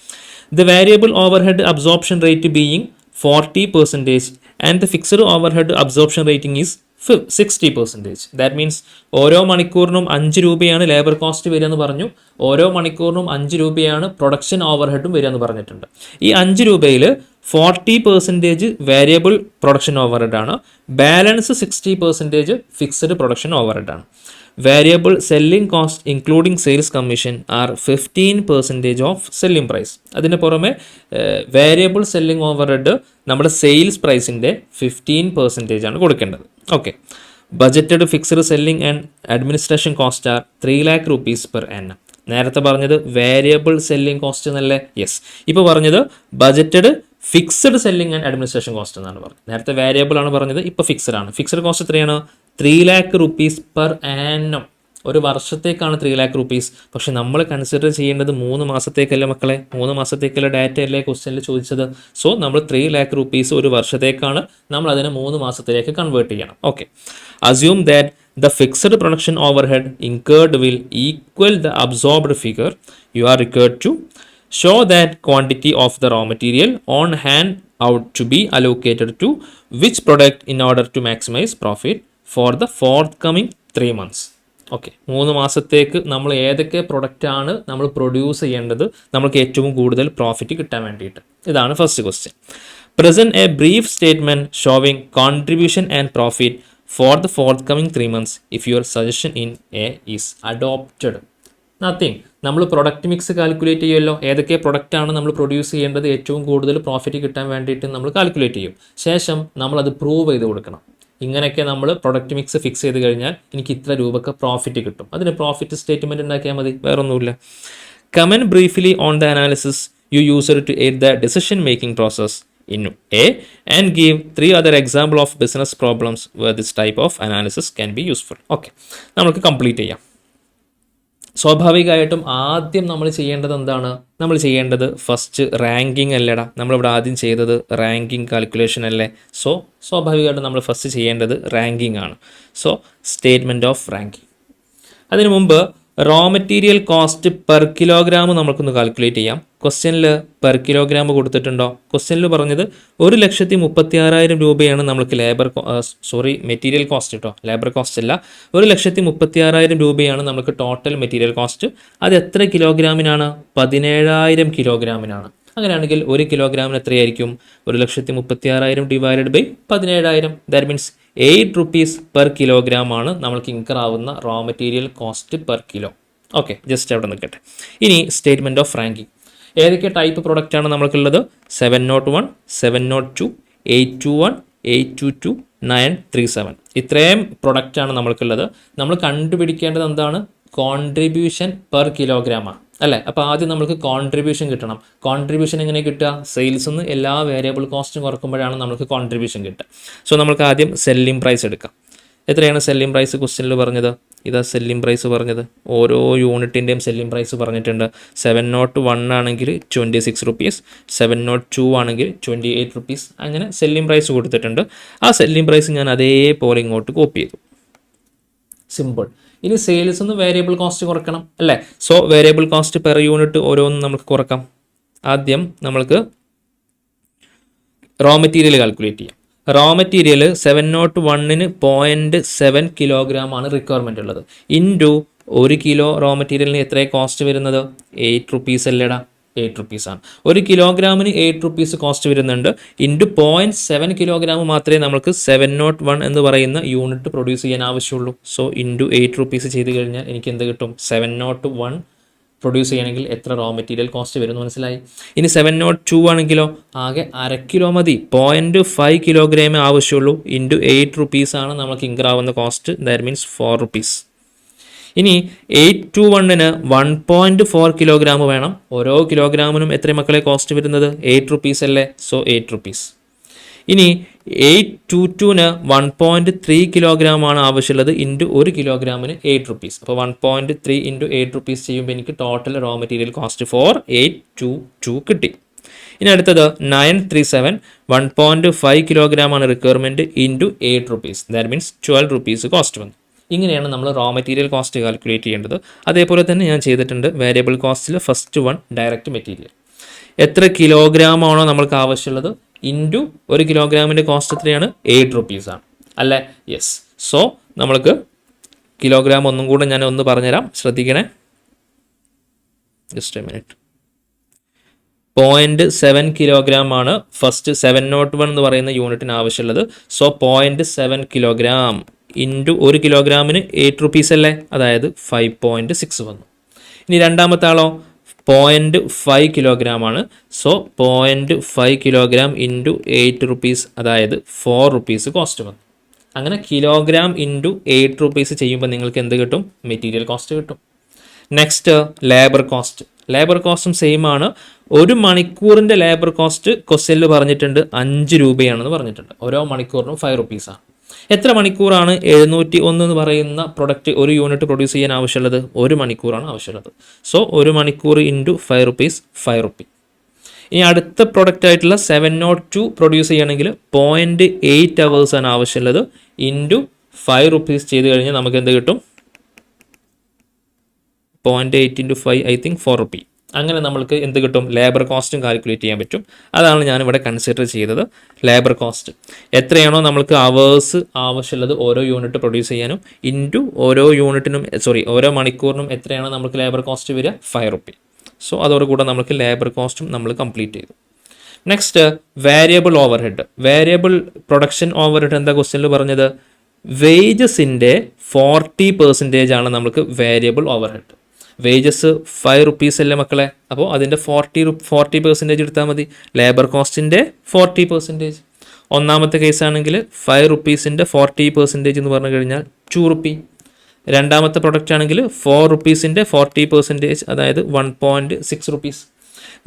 The variable overhead absorption rate being 40% and the fixed overhead absorption rating is 60%. That means ഓരോ മണിക്കൂറിനും 5 രൂപയാണ് ലേബർ കോസ്റ്റ് വരിക എന്ന് പറഞ്ഞു. ഓരോ മണിക്കൂറിനും 5 രൂപയാണ് പ്രൊഡക്ഷൻ ഓവർഹെഡും വരിക എന്ന് പറഞ്ഞിട്ടുണ്ട്. ഈ 5 രൂപയിൽ 40% വേരിയബിൾ പ്രൊഡക്ഷൻ ഓവർഹെഡ് ആണ്. ബാലൻസ് 60% ഫിക്സഡ് പ്രൊഡക്ഷൻ ഓവർഹെഡ് ആണ്. Variable selling cost including sales commission are 15% of selling price. അതിന് പുറമെ വേരിയബിൾ സെല്ലിംഗ് ഓവർഹെഡ് നമ്മുടെ സെയിൽസ് പ്രൈസിൻ്റെ 15% ആണ് കൊടുക്കേണ്ടത്. Okay, budgeted fixed selling and administration cost are 3 lakh rupees per annum. നേരത്തെ പറഞ്ഞത് വേരിയബിൾ സെല്ലിംഗ് കോസ്റ്റ് എന്നല്ലേ? യെസ്, ഇപ്പോൾ പറഞ്ഞത് budgeted fixed selling and administration cost എന്നാണ് പറഞ്ഞത്. നേരത്തെ വേരിയബിൾ ആണ് പറഞ്ഞത്, ഇപ്പോൾ ഫിക്സഡ് ആണ്. ഫിക്സഡ് കോസ്റ്റ് എത്രയാണ്? 3 lakh rupees per annum. ഒരു വർഷത്തേക്കാണ് 3 lakh rupees. പക്ഷെ നമ്മൾ കൺസിഡർ ചെയ്യേണ്ടത് 3 മാസത്തേക്കല്ല മക്കളെ. 3 മാസത്തേക്കുള്ള ഡാറ്റ അല്ലേ ക്വസ്റ്റ്യനിൽ ചോദിച്ചത്. സോ നമ്മൾ 3 lakh rupees ഒരു വർഷത്തേക്കാണ്, നമ്മൾ അതിനെ 3 മാസത്തിലേക്ക് കൺവേർട്ട് ചെയ്യണം. Okay, assume that the fixed production overhead incurred will equal the absorbed figure. You are required to show that quantity of the raw material on hand out to be allocated to which product in order to maximize profit for the forthcoming 3 months. Okay, 3 മാസത്തേക്ക് നമ്മൾ ഏതൊക്കെ പ്രൊഡക്റ്റാണ് നമ്മൾ പ്രൊഡ്യൂസ് ചെയ്യേണ്ടത് നമുക്ക് ഏറ്റവും കൂടുതൽ പ്രോഫിറ്റ് കിട്ടാൻ വേണ്ടിയിട്ട്. ഇതാണ് first question. Present A brief statement showing contribution and profit for the forthcoming 3 months if your suggestion in A is adopted. Nothing, നമ്മൾ പ്രൊഡക്റ്റ് മിക്സ് കാൽക്കുലേറ്റ് ചെയ്യുമല്ലോ. ഏതൊക്കെ പ്രൊഡക്റ്റാണ് നമ്മൾ പ്രൊഡ്യൂസ് ചെയ്യേണ്ടത് ഏറ്റവും കൂടുതൽ പ്രോഫിറ്റ് കിട്ടാൻ വേണ്ടിയിട്ട് നമ്മൾ കാൽക്കുലേറ്റ് ചെയ്യും. ശേഷം നമ്മളത് പ്രൂവ് ചെയ്ത് കൊടുക്കണം. ഇങ്ങനെയൊക്കെ നമ്മൾ പ്രൊഡക്റ്റ് മിക്സ് ഫിക്സ് ചെയ്ത് കഴിഞ്ഞാൽ എനിക്ക് ഇത്ര രൂപക്ക് പ്രോഫിറ്റ് കിട്ടും. അതിന് പ്രോഫിറ്റ് സ്റ്റേറ്റ്മെൻറ്റ് ഉണ്ടാക്കിയാൽ മതി, വേറൊന്നുമില്ല. Comment briefly on the analysis you user to aid the decision making process in A and give 3 other example of business problems where this type of analysis can be useful. Okay, നമുക്ക് കംപ്ലീറ്റ് ചെയ്യാം. സ്വാഭാവികമായിട്ടും ആദ്യം നമ്മൾ ചെയ്യേണ്ടത് എന്താണ്? നമ്മൾ ചെയ്യേണ്ടത് ഫസ്റ്റ് റാങ്കിങ് അല്ലേടാ, നമ്മളിവിടെ ആദ്യം ചെയ്തത് റാങ്കിങ് കാൽക്കുലേഷൻ അല്ലേ. സോ സ്വാഭാവികമായിട്ടും നമ്മൾ ഫസ്റ്റ് ചെയ്യേണ്ടത് റാങ്കിങ് ആണ്. So statement of ranking. അതിനു മുമ്പ് raw material cost per kilogram നമുക്കൊന്ന് കാൽക്കുലേറ്റ് ചെയ്യാം. ക്വസ്റ്റ്യനിൽ പെർ കിലോഗ്രാം കൊടുത്തിട്ടുണ്ടോ? ക്വസ്റ്റ്യനിൽ പറഞ്ഞത് 1,36,000 രൂപയാണ് നമുക്ക് മെറ്റീരിയൽ കോസ്റ്റ് കേട്ടോ, ലേബർ കോസ്റ്റ് അല്ല. 1,36,000 രൂപയാണ് നമുക്ക് ടോട്ടൽ മെറ്റീരിയൽ കോസ്റ്റ്. അത് എത്ര കിലോഗ്രാമിനാണ്? 17,000 കിലോഗ്രാമിനാണ്. അങ്ങനെയാണെങ്കിൽ 1 കിലോഗ്രാമിന് എത്രയായിരിക്കും? 1,36,000 divided by 17,000. That means 8 rupees per kilogram ആണ് നമ്മൾക്ക് ഇൻകർ ആവുന്ന raw material cost per kilo. Okay, just അവിടെ നിൽക്കട്ടെ. ഇനി സ്റ്റേറ്റ്മെൻറ്റ് ഓഫ് റാങ്കിങ്. ഏതൊക്കെ ടൈപ്പ് പ്രൊഡക്റ്റ് ആണ് നമുക്കുള്ളത്? 701, 702, 821, 822, 937. ഇത്രയും പ്രൊഡക്റ്റാണ് നമ്മൾക്കുള്ളത്. നമ്മൾ കണ്ടുപിടിക്കേണ്ടത് എന്താണ്? കോൺട്രിബ്യൂഷൻ പെർ കിലോഗ്രാമാണ് അല്ലേ. അപ്പോൾ ആദ്യം നമുക്ക് കോൺട്രിബ്യൂഷൻ കിട്ടണം. കോൺട്രിബ്യൂഷൻ എങ്ങനെ കിട്ടുക? സെയിൽസ് നിന്ന് എല്ലാ വേരിയബിൾ കോസ്റ്റും കുറക്കുമ്പോഴാണ് നമുക്ക് കോൺട്രിബ്യൂഷൻ കിട്ടുക. സോ നമുക്ക് ആദ്യം സെല്ലിംഗ് പ്രൈസ് എടുക്കാം. എത്രയാണ് സെല്ലിംഗ് പ്രൈസ് ക്വസ്റ്റ്യനിൽ പറഞ്ഞത്? ഇതാ സെല്ലിംഗ് പ്രൈസ് പറഞ്ഞത്. ഓരോ യൂണിറ്റിൻ്റെയും സെല്ലിംഗ് പ്രൈസ് പറഞ്ഞിട്ടുണ്ട്. 701 ആണെങ്കിൽ 26 റുപ്പീസ്, 702 ആണെങ്കിൽ 28 റുപ്പീസ്. അങ്ങനെ സെല്ലിംഗ് പ്രൈസ് കൊടുത്തിട്ടുണ്ട്. ആ സെല്ലിംഗ് പ്രൈസ് ഞാൻ അതേപോലെ ഇങ്ങോട്ട് കോപ്പി ചെയ്തു. സിമ്പിൾ. ഇനി സെയിൽസ് നിന്ന് വേരിയബിൾ കോസ്റ്റ് കുറക്കണം അല്ലേ. So variable cost per unit ഓരോന്നും നമുക്ക് കുറക്കാം. ആദ്യം നമ്മൾക്ക് റോ മെറ്റീരിയൽ കാൽക്കുലേറ്റ് ചെയ്യാം. റോ മെറ്റീരിയൽ 701-ന് 0.7 കിലോഗ്രാം ആണ് റിക്വയർമെൻ്റ് ഉള്ളത്. ഇൻറ്റു 1 കിലോ റോ മെറ്റീരിയലിന് എത്രയാണ് കോസ്റ്റ് വരുന്നത്? 8 റുപ്പീസ് അല്ലേടാ, 8 റുപ്പീസാണ്. 1 കിലോഗ്രാമിന് 8 റുപ്പീസ് കോസ്റ്റ് വരുന്നുണ്ട്. ഇൻറ്റു 0.7 കിലോഗ്രാം മാത്രമേ നമുക്ക് 701 എന്ന് പറയുന്ന യൂണിറ്റ് പ്രൊഡ്യൂസ് ചെയ്യാൻ ആവശ്യമുള്ളൂ. സോ ഇൻറ്റു 8 റുപ്പീസ് ചെയ്ത് കഴിഞ്ഞാൽ എനിക്ക് എന്ത് കിട്ടും? 701 പ്രൊഡ്യൂസ് ചെയ്യണമെങ്കിൽ എത്ര റോ മെറ്റീരിയൽ കോസ്റ്റ് വരുമെന്ന് മനസ്സിലായി. ഇനി 702 ആണെങ്കിലോ ആകെ 1/2 കിലോ മതി. 0.5 കിലോഗ്രാമേ ആവശ്യമുള്ളൂ. ഇൻറ്റു 8 റുപ്പീസാണ് നമുക്ക് ഇൻകർ ആവുന്ന കോസ്റ്റ്. That means 4 rupees. ഇനി 821-ന് 1.4 കിലോഗ്രാം വേണം. ഓരോ കിലോഗ്രാമിനും എത്ര മക്കളെ കോസ്റ്റ് വരുന്നത്? 8 റുപ്പീസ് അല്ലേ. So 8 rupees. ഇനി 822-ന് 1.3 കിലോഗ്രാം ആണ് ആവശ്യമുള്ളത്. ഇൻറ്റു 1 കിലോഗ്രാമിന് 8 റുപ്പീസ്. അപ്പോൾ 1.3 ഇൻറ്റു 8 റുപ്പീസ് ചെയ്യുമ്പോൾ എനിക്ക് ടോട്ടൽ റോ മെറ്റീരിയൽ കോസ്റ്റ് 4822 കിട്ടി. ഇനി അടുത്തത് 937, 1.5 കിലോഗ്രാം ആണ് requirement. Into 8 rupees. That means 12 rupees cost വന്നു. ഇങ്ങനെയാണ് നമ്മൾ റോ മെറ്റീരിയൽ കോസ്റ്റ് കാൽക്കുലേറ്റ് ചെയ്യേണ്ടത്. അതേപോലെ തന്നെ ഞാൻ ചെയ്തിട്ടുണ്ട് വേരിയബിൾ കോസ്റ്റിൽ ഫസ്റ്റ് വൺ ഡയറക്റ്റ് മെറ്റീരിയൽ. എത്ര കിലോഗ്രാം ആണോ നമ്മൾക്ക് ആവശ്യമുള്ളത് ഇൻറ്റു 1 കിലോഗ്രാമിൻ്റെ കോസ്റ്റ് എത്രയാണ്? 8 റുപ്പീസാണ് അല്ലേ. യെസ്. സോ നമ്മൾക്ക് കിലോഗ്രാം ഒന്നും കൂടെ ഞാൻ ഒന്ന് പറഞ്ഞുതരാം, ശ്രദ്ധിക്കണേ. Just A minute. 0.7 കിലോഗ്രാം ആണ് ഫസ്റ്റ് 701 എന്ന് പറയുന്ന യൂണിറ്റിന് ആവശ്യമുള്ളത്. സോ 0.7 കിലോഗ്രാം ഇൻറ്റു 1 കിലോഗ്രാമിന് 8 റുപ്പീസ് അല്ലേ, അതായത് 5.6 വന്നു. ഇനി രണ്ടാമത്തെ ആളോ 0.5 കിലോഗ്രാം ആണ്. സോ 0.5 കിലോഗ്രാം ഇൻറ്റു 8 റുപ്പീസ്, അതായത് 4 റുപ്പീസ് കോസ്റ്റ് വന്നു. അങ്ങനെ കിലോഗ്രാം ഇൻറ്റു 8 റുപ്പീസ് ചെയ്യുമ്പോൾ നിങ്ങൾക്ക് എന്ത് കിട്ടും? മെറ്റീരിയൽ കോസ്റ്റ് കിട്ടും. Next labour cost. ലേബർ കോസ്റ്റും സെയിം ആണ്. 1 മണിക്കൂറിൻ്റെ ലേബർ കോസ്റ്റ് ക്വസ്റ്റ്യനിൽ പറഞ്ഞിട്ടുണ്ട് 5 രൂപയാണെന്ന് പറഞ്ഞിട്ടുണ്ട്. ഓരോ മണിക്കൂറിനും 5 റുപ്പീസാണ്. എത്ര മണിക്കൂറാണ് 701 എന്ന് പറയുന്ന പ്രൊഡക്റ്റ് ഒരു യൂണിറ്റ് പ്രൊഡ്യൂസ് ചെയ്യാൻ ആവശ്യമുള്ളത്? 1 മണിക്കൂറാണ് ആവശ്യമുള്ളത്. സോ 1 മണിക്കൂർ ഇൻറ്റു 5 റുപ്പീസ്, 5 റുപ്പി. ഇനി അടുത്ത പ്രൊഡക്റ്റ് ആയിട്ടുള്ള 702 പ്രൊഡ്യൂസ് ചെയ്യണമെങ്കിൽ 0.8 അവേഴ്സ് ആണ് ആവശ്യമുള്ളത്. ഇൻറ്റു 5 റുപ്പീസ് ചെയ്ത് കഴിഞ്ഞാൽ നമുക്ക് എന്ത് കിട്ടും? 0.8 ഇൻറ്റു 5 ഐ തിങ്ക് 4 റുപ്പി. അങ്ങനെ നമ്മൾക്ക് എന്ത് കിട്ടും? ലേബർ കോസ്റ്റും കാൽക്കുലേറ്റ് ചെയ്യാൻ പറ്റും. അതാണ് ഞാനിവിടെ കൺസിഡർ ചെയ്തത്. ലേബർ കോസ്റ്റ് എത്രയാണോ നമ്മൾക്ക് അവേഴ്സ് ആവശ്യമുള്ളത് ഓരോ യൂണിറ്റ് പ്രൊഡ്യൂസ് ചെയ്യാനും, ഇൻറ്റു ഓരോ മണിക്കൂറിനും എത്രയാണോ നമുക്ക് ലേബർ കോസ്റ്റ് വരിക? 5 റുപ്പി. സോ അതോടുകൂടെ നമുക്ക് ലേബർ കോസ്റ്റും നമ്മൾ കംപ്ലീറ്റ് ചെയ്തു. Next variable overhead. Variable production overhead എന്താ ക്വസ്റ്റ്യനിൽ പറഞ്ഞത്? വേജസിൻ്റെ 40% ആണ് നമുക്ക് വേരിയബിൾ ഓവർഹെഡ്. വേജസ് 5 റുപ്പീസ് അല്ലേ മക്കളെ. അപ്പോൾ അതിൻ്റെ 40% എടുത്താൽ മതി. ലേബർ കോസ്റ്റിൻ്റെ 40%. ഒന്നാമത്തെ കേസാണെങ്കിൽ 5 റുപ്പീസിൻ്റെ 40% എന്ന് പറഞ്ഞു കഴിഞ്ഞാൽ 2 റുപ്പി. രണ്ടാമത്തെ പ്രൊഡക്റ്റ് ആണെങ്കിൽ 4 റുപ്പീസിൻ്റെ 40%, അതായത് 1.6 റുപ്പീസ്.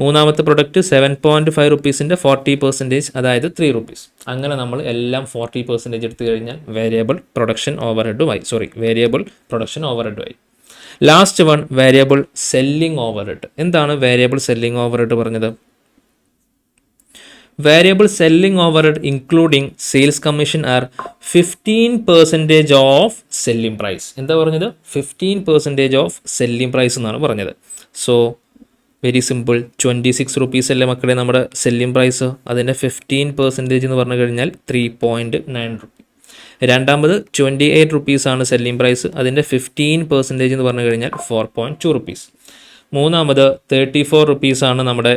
മൂന്നാമത്തെ പ്രൊഡക്റ്റ് 7.5 റുപ്പീസിൻ്റെ 40%, അതായത് 3 റുപ്പീസ്. അങ്ങനെ നമ്മൾ എല്ലാം 40% എടുത്തു കഴിഞ്ഞാൽ വേരിയബിൾ പ്രൊഡക്ഷൻ ഓവർഹെഡുമായി. Last one variable selling overhead. എന്താണ് വേരിയബിൾ സെല്ലിംഗ് ഓവർഹെഡ് പറഞ്ഞത്? Variable selling overhead including sales commission are 15% of selling price. എന്താ പറഞ്ഞത്? 15% ഓഫ് സെല്ലിംഗ് പ്രൈസ് എന്നാണ് പറഞ്ഞത്. സോ വെരി സിമ്പിൾ, 26 റുപ്പീസ് അല്ലേ മക്കളെ നമ്മുടെ സെല്ലിംഗ് പ്രൈസ്. അതിൻ്റെ 15% എന്ന് പറഞ്ഞു കഴിഞ്ഞാൽ 3.9 റുപ്പി. രണ്ടാമത് 28 റുപ്പീസാണ് സെല്ലിംഗ് പ്രൈസ്. അതിൻ്റെ 15% എന്ന് പറഞ്ഞു കഴിഞ്ഞാൽ 4.2 റുപ്പീസ്. മൂന്നാമത് 34 റുപ്പീസാണ് നമ്മുടെ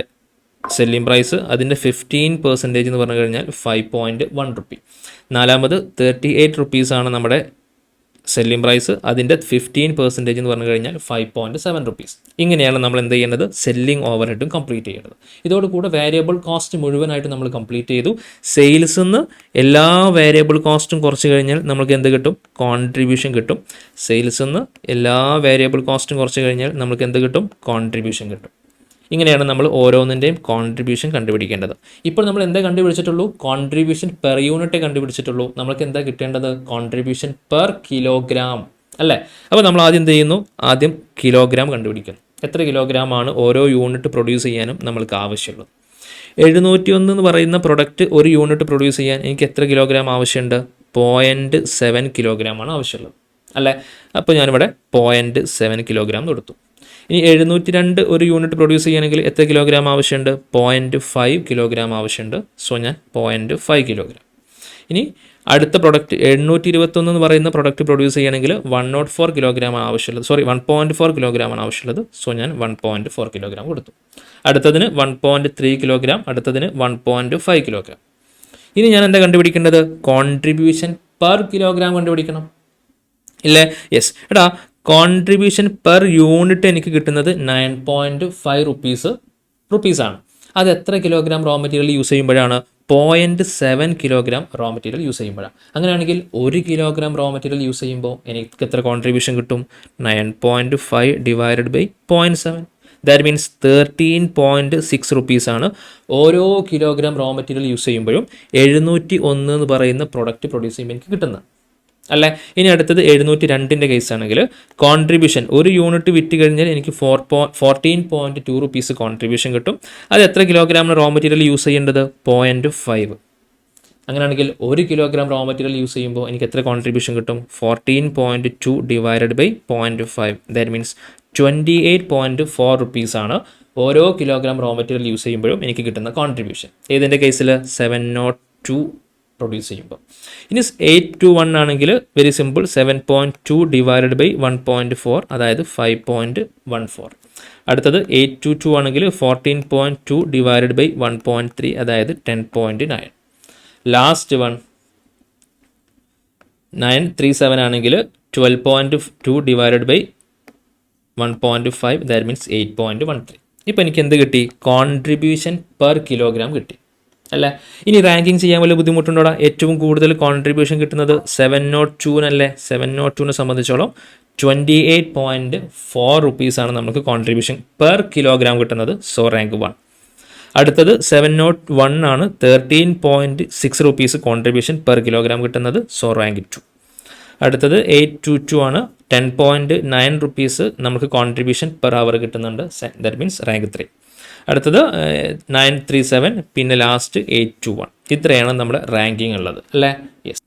സെല്ലിംഗ് പ്രൈസ്. അതിൻ്റെ 15% എന്ന് പറഞ്ഞു കഴിഞ്ഞാൽ 5.1 റുപ്പി. നാലാമത് 38 റുപ്പീസാണ് നമ്മുടെ സെല്ലിംഗ് പ്രൈസ്. അതിൻ്റെ 15% എന്ന് പറഞ്ഞു കഴിഞ്ഞാൽ 5.7 റുപ്പീസ്. ഇങ്ങനെയാണ് നമ്മൾ എന്ത് ചെയ്യേണ്ടത്? സെല്ലിംഗ് ഓവർഹെഡും കംപ്ലീറ്റ് ചെയ്യേണ്ടത്. ഇതോടുകൂടെ വേരിയബിൾ കോസ്റ്റ് മുഴുവനായിട്ട് നമ്മൾ കംപ്ലീറ്റ് ചെയ്തു. സെയിൽസിൽ നിന്ന് എല്ലാ വേരിയബിൾ കോസ്റ്റും കുറച്ച് കഴിഞ്ഞാൽ നമുക്ക് എന്ത് കിട്ടും? കോൺട്രിബ്യൂഷൻ കിട്ടും. സെയിൽസിൽ നിന്ന് എല്ലാ വേരിയബിൾ കോസ്റ്റും കുറച്ച് കഴിഞ്ഞാൽ നമുക്ക് എന്ത് കിട്ടും? കോൺട്രിബ്യൂഷൻ കിട്ടും. ഇങ്ങനെയാണ് നമ്മൾ ഓരോന്നിൻ്റെയും കോൺട്രിബ്യൂഷൻ കണ്ടുപിടിക്കേണ്ടത്. ഇപ്പോൾ നമ്മൾ എന്താ കണ്ടുപിടിച്ചിട്ടുള്ളൂ? കോൺട്രിബ്യൂഷൻ പെർ യൂണിറ്റ് കണ്ടുപിടിച്ചിട്ടുള്ളൂ. നമുക്ക് എന്താ കിട്ടേണ്ടത്? കോൺട്രിബ്യൂഷൻ പെർ കിലോഗ്രാം അല്ലേ? അപ്പോൾ നമ്മൾ ആദ്യം എന്ത് ചെയ്യുന്നു? ആദ്യം കിലോഗ്രാം കണ്ടുപിടിക്കുന്നു. എത്ര കിലോഗ്രാം ആണ് ഓരോ യൂണിറ്റ് പ്രൊഡ്യൂസ് ചെയ്യാനും നമ്മൾക്ക് ആവശ്യമുള്ളത്? 701 എന്ന് പറയുന്ന പ്രൊഡക്റ്റ് ഒരു യൂണിറ്റ് പ്രൊഡ്യൂസ് ചെയ്യാൻ എനിക്ക് എത്ര കിലോഗ്രാം ആവശ്യമുണ്ട്? 0.7 കിലോഗ്രാം ആണ് ആവശ്യമുള്ളത് അല്ലേ? അപ്പോൾ ഞാനിവിടെ 0.7 കിലോഗ്രാം കൊടുത്തു. ഇനി 702 ഒരു യൂണിറ്റ് പ്രൊഡ്യൂസ് ചെയ്യണമെങ്കിൽ എത്ര കിലോഗ്രാം ആവശ്യമുണ്ട്? 0.5 കിലോഗ്രാം ആവശ്യമുണ്ട്. സോ ഞാൻ 0.5 കിലോഗ്രാം. ഇനി അടുത്ത പ്രൊഡക്റ്റ് 821 എന്ന് പറയുന്ന പ്രൊഡക്റ്റ് പ്രൊഡ്യൂസ് ചെയ്യണമെങ്കിൽ 104 കിലോഗ്രാം ആവശ്യമുള്ളത്. 1.4 കിലോഗ്രാം ആണ് ആവശ്യമുള്ളത്. സോ ഞാൻ 1.4 കിലോഗ്രാം കൊടുത്തു. അടുത്തതിന് 1.3 കിലോഗ്രാം, അടുത്തതിന് 1.5 കിലോഗ്രാം. ഇനി ഞാൻ എന്താ കണ്ടുപിടിക്കേണ്ടത്? കോൺട്രിബ്യൂഷൻ പെർ കിലോഗ്രാം കണ്ടുപിടിക്കണം ഇല്ലേ? യെസ്. എടാ, കോൺട്രിബ്യൂഷൻ പെർ യൂണിറ്റ് എനിക്ക് കിട്ടുന്നത് 9.5 റുപ്പീസാണ്. അത് എത്ര കിലോഗ്രാം റോ മെറ്റീരിയൽ യൂസ് ചെയ്യുമ്പോഴാണ്? 0.7 കിലോഗ്രാം റോ മെറ്റീരിയൽ യൂസ് ചെയ്യുമ്പോഴാണ്. അങ്ങനെയാണെങ്കിൽ 1 കിലോഗ്രാം റോ മെറ്റീരിയൽ യൂസ് ചെയ്യുമ്പോൾ എനിക്ക് എത്ര കോൺട്രിബ്യൂഷൻ കിട്ടും? 9.5 ഡിവൈഡഡ് ബൈ 0.7. ദാറ്റ് മീൻസ് 13.6 റുപ്പീസാണ് ഓരോ കിലോഗ്രാം റോ മെറ്റീരിയൽ യൂസ് ചെയ്യുമ്പോഴും 701 എന്ന് പറയുന്ന പ്രൊഡക്റ്റ് പ്രൊഡ്യൂസ് ചെയ്യുമ്പോൾ എനിക്ക് കിട്ടുന്നത് അല്ലേ? ഇനി അടുത്തത് 702 കേസാണെങ്കിൽ കോൺട്രിബ്യൂഷൻ ഒരു യൂണിറ്റ് വിറ്റ് കഴിഞ്ഞാൽ എനിക്ക് 14.2 റുപ്പീസ് കോൺട്രിബ്യൂഷൻ കിട്ടും. അത് എത്ര കിലോഗ്രാമിന് റോ മെറ്റീരിയൽ യൂസ് ചെയ്യേണ്ടത്? 0.5. അങ്ങനെയാണെങ്കിൽ 1 കിലോഗ്രാം റോ മെറ്റീരിയൽ യൂസ് ചെയ്യുമ്പോൾ എനിക്ക് എത്ര കോൺട്രിബ്യൂഷൻ കിട്ടും? 14.2 ഡിവൈഡഡ് ബൈ 0.5. ദാറ്റ് മീൻസ് 28.4 റുപ്പീസാണ് ഓരോ കിലോഗ്രാം റോ മെറ്റീരിയൽ യൂസ് ചെയ്യുമ്പോഴും എനിക്ക് കിട്ടുന്ന കോൺട്രിബ്യൂഷൻ. ഏതിൻ്റെ കേസിൽ? 702 പ്രൊഡ്യൂസ് ചെയ്യുമ്പോൾ. ഇനി 821 ആണെങ്കിൽ വെരി സിമ്പിൾ, 7.2 ഡിവൈഡഡ് ബൈ 1.4, അതായത് 5.14. അടുത്തത് 822 ആണെങ്കിൽ 14.2 ഡിവൈഡഡ് ബൈ 1.3, അതായത് 10.9. ലാസ്റ്റ് വൺ 937 ആണെങ്കിൽ 12.2 ഡിവൈഡഡ് ബൈ 1.5, ദാറ്റ് മീൻസ് 8.13. ഇപ്പോൾ എനിക്ക് എന്ത് കിട്ടി? കോൺട്രിബ്യൂഷൻ പെർ കിലോഗ്രാം കിട്ടി അല്ലേ? ഇനി റാങ്കിങ് ചെയ്യാൻ വലിയ ബുദ്ധിമുട്ടുണ്ടോടാ? ഏറ്റവും കൂടുതൽ കോൺട്രിബ്യൂഷൻ കിട്ടുന്നത് 702 702 സംബന്ധിച്ചോളം 28.4 റുപ്പീസാണ് നമുക്ക് കോൺട്രിബ്യൂഷൻ പെർ കിലോഗ്രാം കിട്ടുന്നത്. So rank 1. അടുത്തത് 701 ആണ് 13.6 റുപ്പീസ് കോൺട്രിബ്യൂഷൻ പെർ കിലോഗ്രാം കിട്ടുന്നത്. So rank 2. അടുത്തത് 822 ആണ് 10.9 റുപ്പീസ് നമുക്ക് കോൺട്രിബ്യൂഷൻ പെർ അവർ കിട്ടുന്നുണ്ട്. That means rank 3. അടുത്തത് 937, പിന്നെ ലാസ്റ്റ് 821. ഇത്രയാണ് നമ്മുടെ റാങ്കിങ് ഉള്ളത് അല്ലേ? യെസ്.